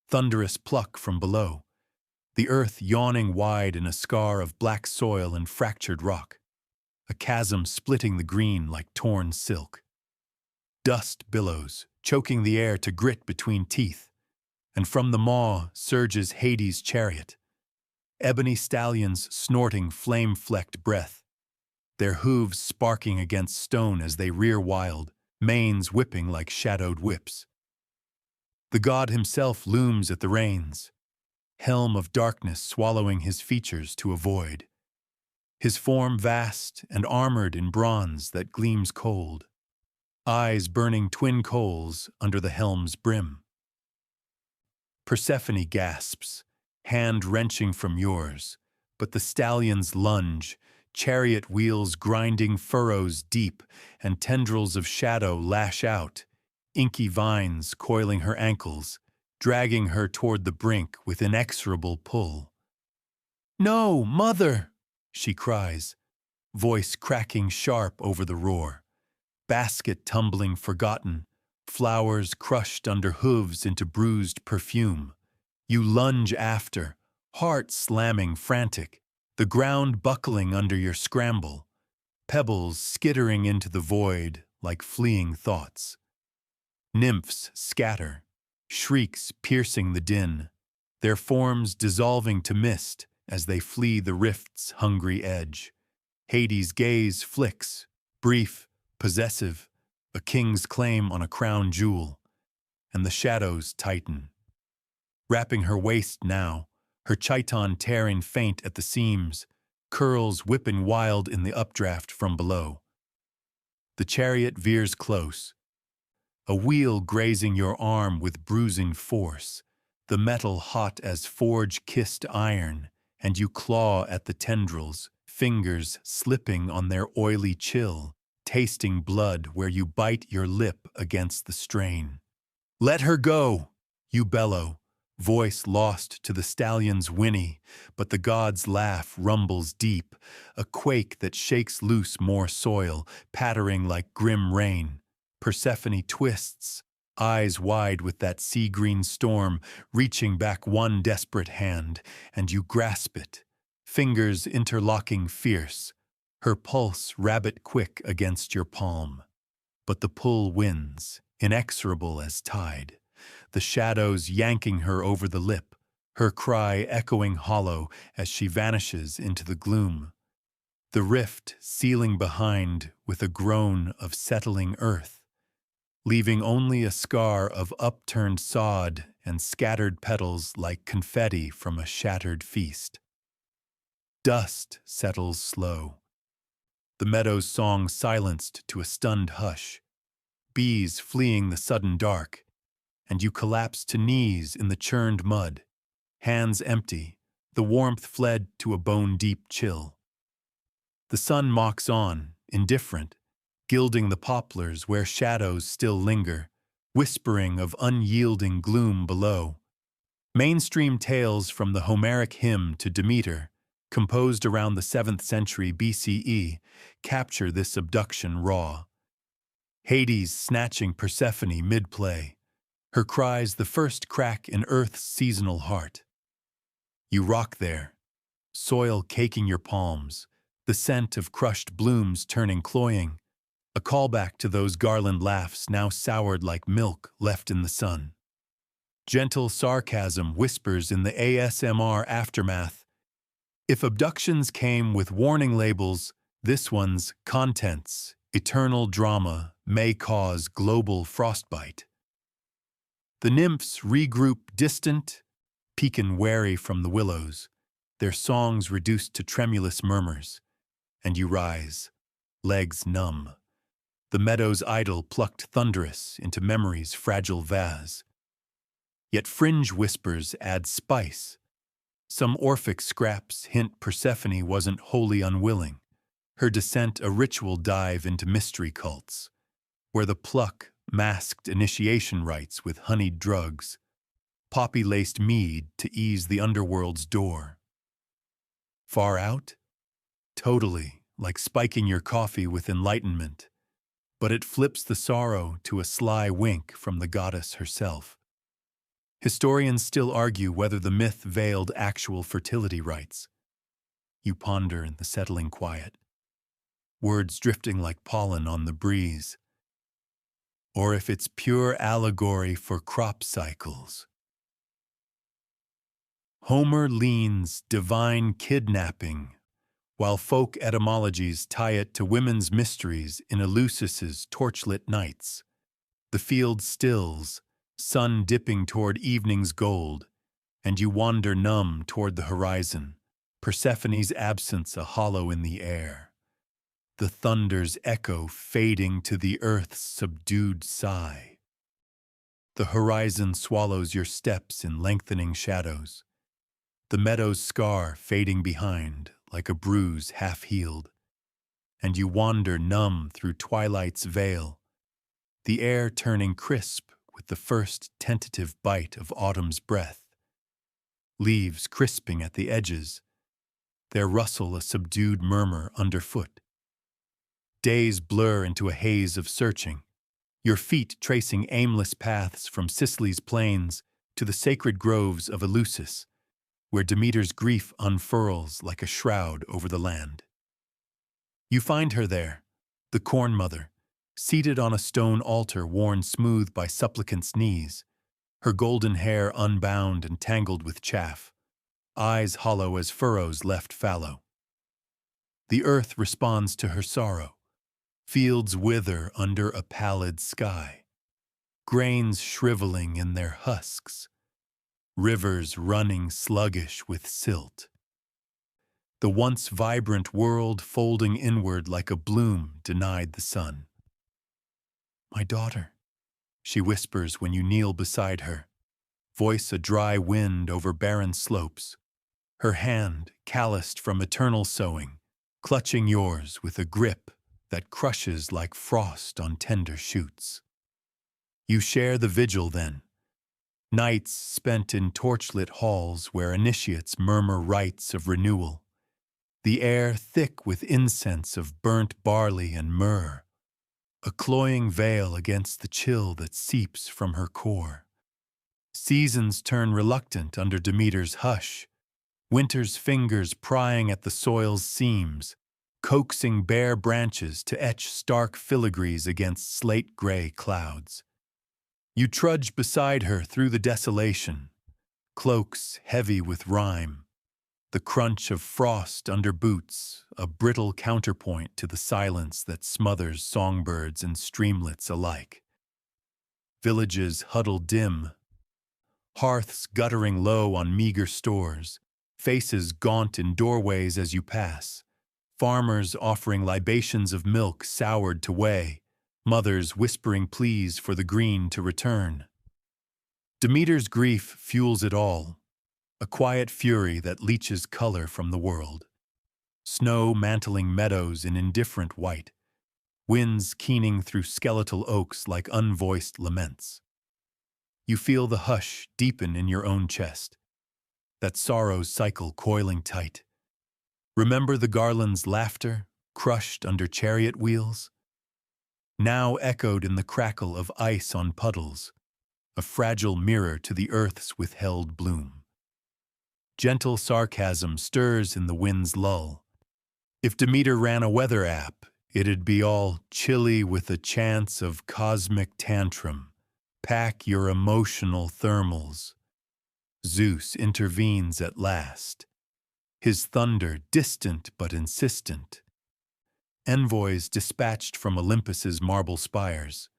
thunderous pluck from below, the earth yawning wide in a scar of black soil and fractured rock, a chasm splitting the green like torn silk. Dust billows, choking the air to grit between teeth, and from the maw surges Hades' chariot, ebony stallions snorting flame-flecked breath, their hooves sparking against stone as they rear wild, manes whipping like shadowed whips. The god himself looms at the reins, helm of darkness swallowing his features to avoid, his form vast and armored in bronze that gleams cold, eyes burning twin coals under the helm's brim. Persephone gasps, hand wrenching from yours, but the stallions lunge, chariot wheels grinding furrows deep, and tendrils of shadow lash out, inky vines coiling her ankles, dragging her toward the brink with inexorable pull. "No, mother!" she cries, voice cracking sharp over the roar. Basket tumbling forgotten, flowers crushed under hooves into bruised perfume. You lunge after, heart slamming frantic, the ground buckling under your scramble, pebbles skittering into the void like fleeing thoughts. Nymphs scatter, shrieks piercing the din, their forms dissolving to mist as they flee the rift's hungry edge. Hades' gaze flicks, brief, possessive, a king's claim on a crown jewel, and the shadows tighten. Wrapping her waist now, her chiton tearing faint at the seams, curls whipping wild in the updraft from below. The chariot veers close, a wheel grazing your arm with bruising force, the metal hot as forge-kissed iron, and you claw at the tendrils, fingers slipping on their oily chill, tasting blood where you bite your lip against the strain. "Let her go!" you bellow, voice lost to the stallion's whinny, but the god's laugh rumbles deep, a quake that shakes loose more soil, pattering like grim rain. Persephone twists, eyes wide with that sea-green storm, reaching back one desperate hand, and you grasp it, fingers interlocking fierce, her pulse rabbit-quick against your palm. But the pull wins, inexorable as tide, the shadows yanking her over the lip, her cry echoing hollow as she vanishes into the gloom. The rift sealing behind with a groan of settling earth, leaving only a scar of upturned sod and scattered petals like confetti from a shattered feast. Dust settles slow, the meadow's song silenced to a stunned hush, bees fleeing the sudden dark, and you collapse to knees in the churned mud, hands empty, the warmth fled to a bone-deep chill. The sun mocks on, indifferent, gilding the poplars where shadows still linger, whispering of unyielding gloom below. Mainstream tales from the Homeric hymn to Demeter, composed around the 7th century BCE, capture this abduction raw. Hades snatching Persephone mid-play, her cries the first crack in Earth's seasonal heart. You rock there, soil caking your palms, the scent of crushed blooms turning cloying, a callback to those garland laughs now soured like milk left in the sun. Gentle sarcasm whispers in the ASMR aftermath. If abductions came with warning labels, this one's contents, eternal drama, may cause global frostbite. The nymphs regroup distant, peeking wary from the willows, their songs reduced to tremulous murmurs, and you rise, legs numb. The meadow's idol plucked thunderous into memory's fragile vase. Yet fringe whispers add spice. Some Orphic scraps hint Persephone wasn't wholly unwilling, her descent a ritual dive into mystery cults, where the pluck masked initiation rites with honeyed drugs, poppy-laced mead to ease the underworld's door. Far out? Totally, like spiking your coffee with enlightenment, but it flips the sorrow to a sly wink from the goddess herself. Historians still argue whether the myth veiled actual fertility rites. You ponder in the settling quiet, words drifting like pollen on the breeze, or if it's pure allegory for crop cycles. Homer leans divine kidnapping, while folk etymologies tie it to women's mysteries in Eleusis' torchlit nights. The field stills, sun dipping toward evening's gold, and you wander numb toward the horizon, Persephone's absence a hollow in the air. The thunder's echo fading to the earth's subdued sigh. The horizon swallows your steps in lengthening shadows, the meadow's scar fading behind like a bruise half-healed, and you wander numb through twilight's veil, the air turning crisp with the first tentative bite of autumn's breath. Leaves crisping at the edges, their rustle a subdued murmur underfoot. Days blur into a haze of searching, your feet tracing aimless paths from Sicily's plains to the sacred groves of Eleusis, where Demeter's grief unfurls like a shroud over the land. You find her there, the Corn Mother, seated on a stone altar worn smooth by supplicants' knees, her golden hair unbound and tangled with chaff, eyes hollow as furrows left fallow. The earth responds to her sorrow. Fields wither under a pallid sky, grains shriveling in their husks, rivers running sluggish with silt. The once vibrant world folding inward like a bloom denied the sun. "My daughter," she whispers when you kneel beside her, voice a dry wind over barren slopes, her hand, calloused from eternal sowing, clutching yours with a grip that crushes like frost on tender shoots. You share the vigil then, nights spent in torchlit halls where initiates murmur rites of renewal, the air thick with incense of burnt barley and myrrh, a cloying veil against the chill that seeps from her core. Seasons turn reluctant under Demeter's hush, winter's fingers prying at the soil's seams, coaxing bare branches to etch stark filigrees against slate-gray clouds. You trudge beside her through the desolation, cloaks heavy with rime, the crunch of frost under boots, a brittle counterpoint to the silence that smothers songbirds and streamlets alike. Villages huddle dim, hearths guttering low on meager stores, faces gaunt in doorways as you pass, farmers offering libations of milk soured to whey, mothers whispering pleas for the green to return. Demeter's grief fuels it all, a quiet fury that leaches color from the world. Snow mantling meadows in indifferent white, winds keening through skeletal oaks like unvoiced laments. You feel the hush deepen in your own chest, that sorrow's cycle coiling tight. Remember the garland's laughter, crushed under chariot wheels? Now echoed in the crackle of ice on puddles, a fragile mirror to the earth's withheld bloom. Gentle sarcasm stirs in the wind's lull. If Demeter ran a weather app, it'd be all chilly with a chance of cosmic tantrum. Pack your emotional thermals. Zeus intervenes at last, his thunder distant but insistent. Envoys dispatched from Olympus's marble spires.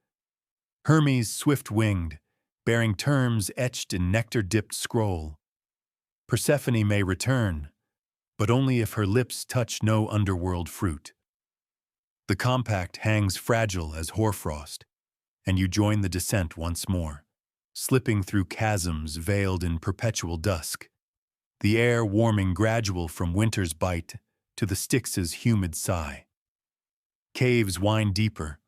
Hermes swift-winged, bearing terms etched in nectar-dipped scroll. Persephone may return, but only if her lips touch no underworld fruit. The compact hangs fragile as hoarfrost, and you join the descent once more, slipping through chasms veiled in perpetual dusk, the air warming gradual from winter's bite to the Styx's humid sigh. Caves wind deeper,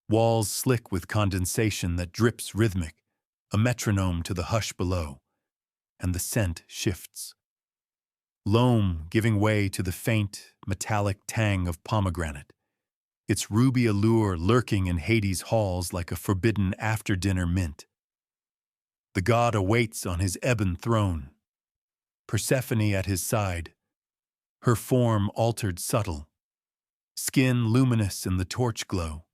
walls slick with condensation that drips rhythmic, a metronome to the hush below, and the scent shifts. Loam giving way to the faint, metallic tang of pomegranate, its ruby allure lurking in Hades' halls like a forbidden after-dinner mint. The god awaits on his ebon throne, Persephone at his side, her form altered subtle, skin luminous in the torch glow,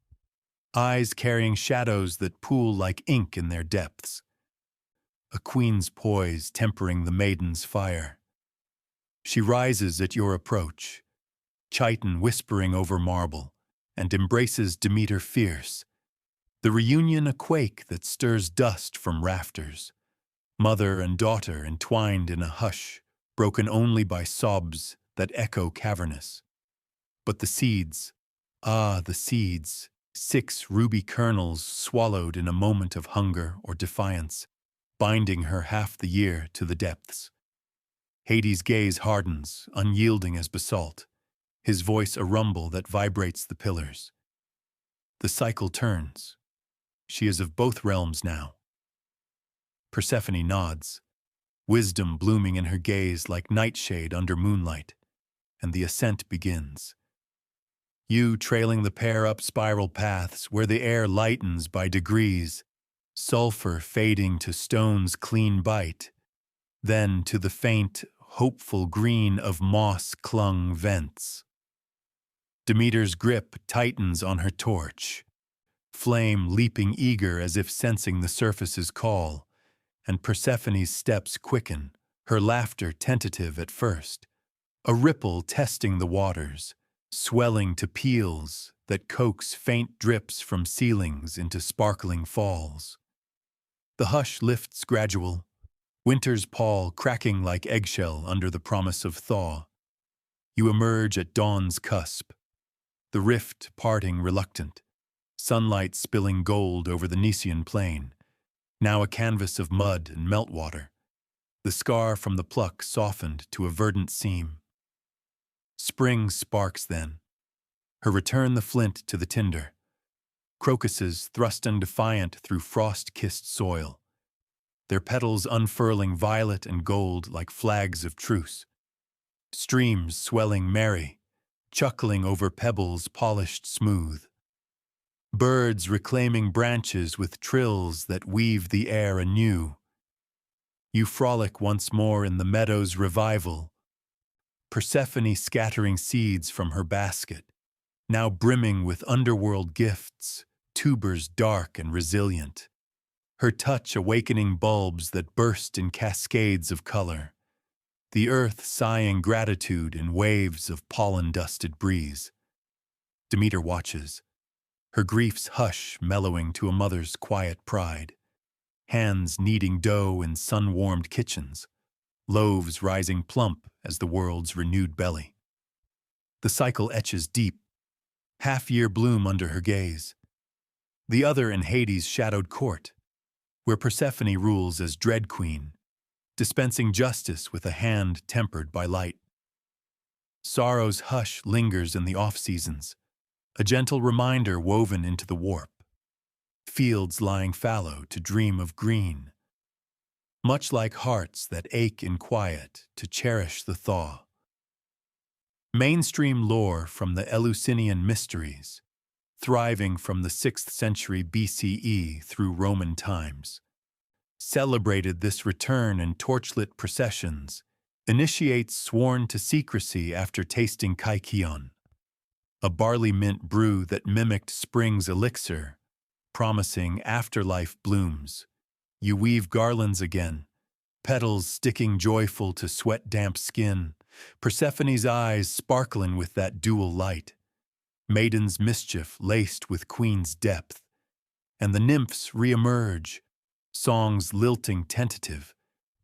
eyes carrying shadows that pool like ink in their depths. A queen's poise tempering the maiden's fire. She rises at your approach, chiton whispering over marble, and embraces Demeter fierce, the reunion a quake that stirs dust from rafters, mother and daughter entwined in a hush, broken only by sobs that echo cavernous. But the seeds, the seeds, 6 ruby kernels swallowed in a moment of hunger or defiance, binding her half the year to the depths. Hades' gaze hardens, unyielding as basalt, his voice a rumble that vibrates the pillars. The cycle turns. She is of both realms now. Persephone nods, wisdom blooming in her gaze like nightshade under moonlight, and the ascent begins. You trailing the pair up spiral paths where the air lightens by degrees, sulfur fading to stone's clean bite, then to the faint, hopeful green of moss-clung vents. Demeter's grip tightens on her torch, flame leaping eager as if sensing the surface's call, and Persephone's steps quicken, her laughter tentative at first, a ripple testing the waters, swelling to peals that coax faint drips from ceilings into sparkling falls. The hush lifts gradual, winter's pall cracking like eggshell under the promise of thaw. You emerge at dawn's cusp, the rift parting reluctant, sunlight spilling gold over the Nicean plain, now a canvas of mud and meltwater, the scar from the pluck softened to a verdant seam. Spring sparks then, her return the flint to the tinder, crocuses thrust undefiant through frost-kissed soil, their petals unfurling violet and gold like flags of truce, streams swelling merry, chuckling over pebbles polished smooth, birds reclaiming branches with trills that weave the air anew. You frolic once more in the meadow's revival, Persephone scattering seeds from her basket, now brimming with underworld gifts, tubers dark and resilient, her touch awakening bulbs that burst in cascades of color, the earth sighing gratitude in waves of pollen-dusted breeze. Demeter watches, her grief's hush mellowing to a mother's quiet pride, hands kneading dough in sun-warmed kitchens, loaves rising plump as the world's renewed belly. The cycle etches deep, half-year bloom under her gaze. The other in Hades' shadowed court, where Persephone rules as dread queen, dispensing justice with a hand tempered by light. Sorrow's hush lingers in the off-seasons, a gentle reminder woven into the warp. Fields lying fallow to dream of green, much like hearts that ache in quiet to cherish the thaw. Mainstream lore from the Eleusinian mysteries, thriving from the 6th century BCE through Roman times, celebrated this return in torchlit processions, initiates sworn to secrecy after tasting kykeon, a barley mint brew that mimicked spring's elixir, promising afterlife blooms. You weave garlands again, petals sticking joyful to sweat-damp skin, Persephone's eyes sparkling with that dual light, maiden's mischief laced with queen's depth, and the nymphs re-emerge, songs lilting tentative,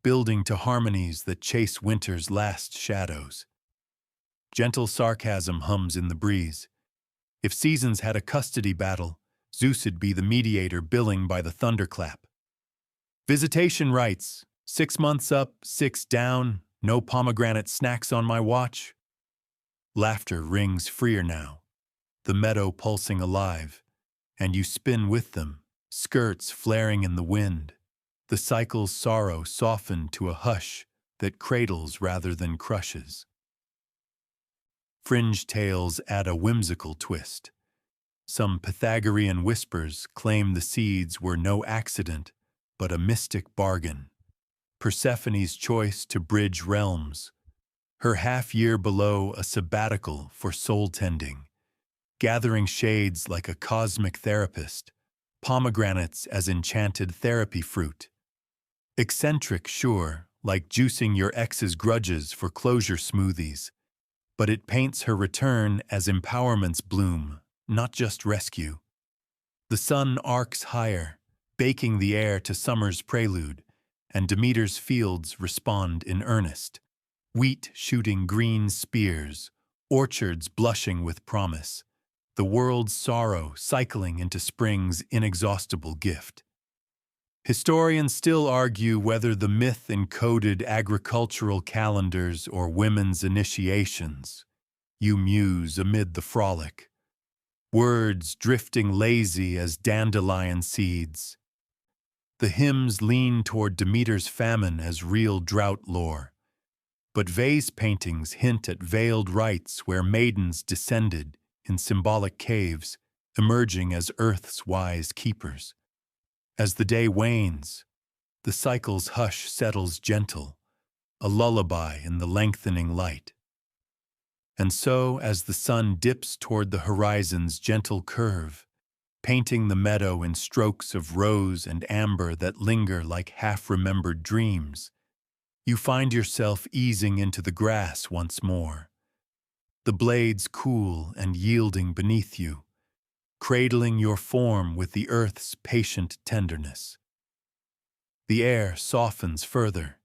building to harmonies that chase winter's last shadows. Gentle sarcasm hums in the breeze. If seasons had a custody battle, Zeus'd be the mediator billing by the thunderclap. Visitation rites, 6 months up, 6 down, no pomegranate snacks on my watch. Laughter rings freer now, the meadow pulsing alive, and you spin with them, skirts flaring in the wind, the cycle's sorrow softened to a hush that cradles rather than crushes. Fringe tales add a whimsical twist. Some Pythagorean whispers claim the seeds were no accident, but a mystic bargain. Persephone's choice to bridge realms, her half-year below a sabbatical for soul-tending, gathering shades like a cosmic therapist, pomegranates as enchanted therapy fruit. Eccentric, sure, like juicing your ex's grudges for closure smoothies, but it paints her return as empowerment's bloom, not just rescue. The sun arcs higher, baking the air to summer's prelude, and Demeter's fields respond in earnest. Wheat shooting green spears, orchards blushing with promise, the world's sorrow cycling into spring's inexhaustible gift. Historians still argue whether the myth encoded agricultural calendars or women's initiations. You muse amid the frolic, words drifting lazy as dandelion seeds. The hymns lean toward Demeter's famine as real drought lore, but vase paintings hint at veiled rites where maidens descended in symbolic caves, emerging as Earth's wise keepers. As the day wanes, the cycle's hush settles gentle, a lullaby in the lengthening light. And so, as the sun dips toward the horizon's gentle curve, painting the meadow in strokes of rose and amber that linger like half-remembered dreams, you find yourself easing into the grass once more, the blades cool and yielding beneath you, cradling your form with the earth's patient tenderness. The air softens further,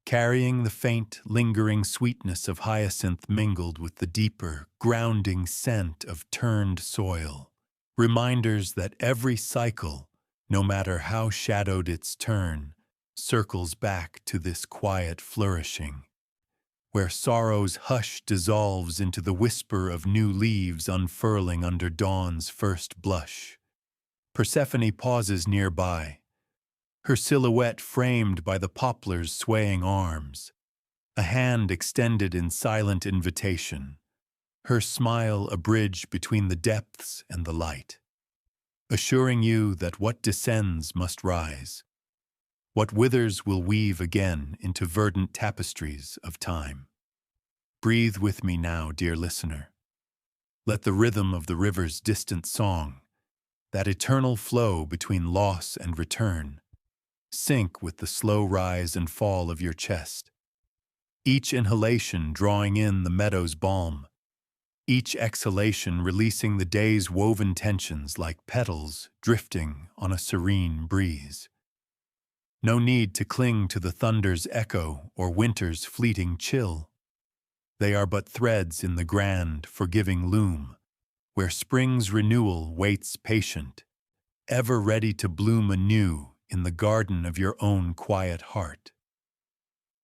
carrying the faint, lingering sweetness of hyacinth mingled with the deeper, grounding scent of turned soil, reminders that every cycle, no matter how shadowed its turn, circles back to this quiet flourishing, where sorrow's hush dissolves into the whisper of new leaves unfurling under dawn's first blush. Persephone pauses nearby, her silhouette framed by the poplar's swaying arms, a hand extended in silent invitation, her smile a bridge between the depths and the light, assuring you that what descends must rise, what withers will weave again into verdant tapestries of time. Breathe with me now, dear listener. Let the rhythm of the river's distant song, that eternal flow between loss and return, sink with the slow rise and fall of your chest, each inhalation drawing in the meadow's balm, each exhalation releasing the day's woven tensions like petals drifting on a serene breeze. No need to cling to the thunder's echo or winter's fleeting chill. They are but threads in the grand, forgiving loom, where spring's renewal waits patient, ever ready to bloom anew in the garden of your own quiet heart.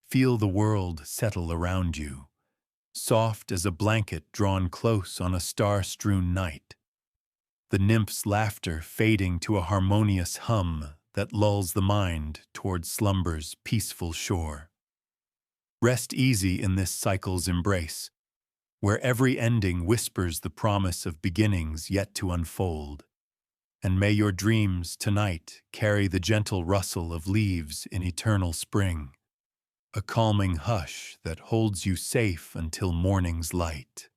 Feel the world settle around you, soft as a blanket drawn close on a star-strewn night, the nymph's laughter fading to a harmonious hum that lulls the mind toward slumber's peaceful shore. Rest easy in this cycle's embrace, where every ending whispers the promise of beginnings yet to unfold. And may your dreams tonight carry the gentle rustle of leaves in eternal spring, a calming hush that holds you safe until morning's light.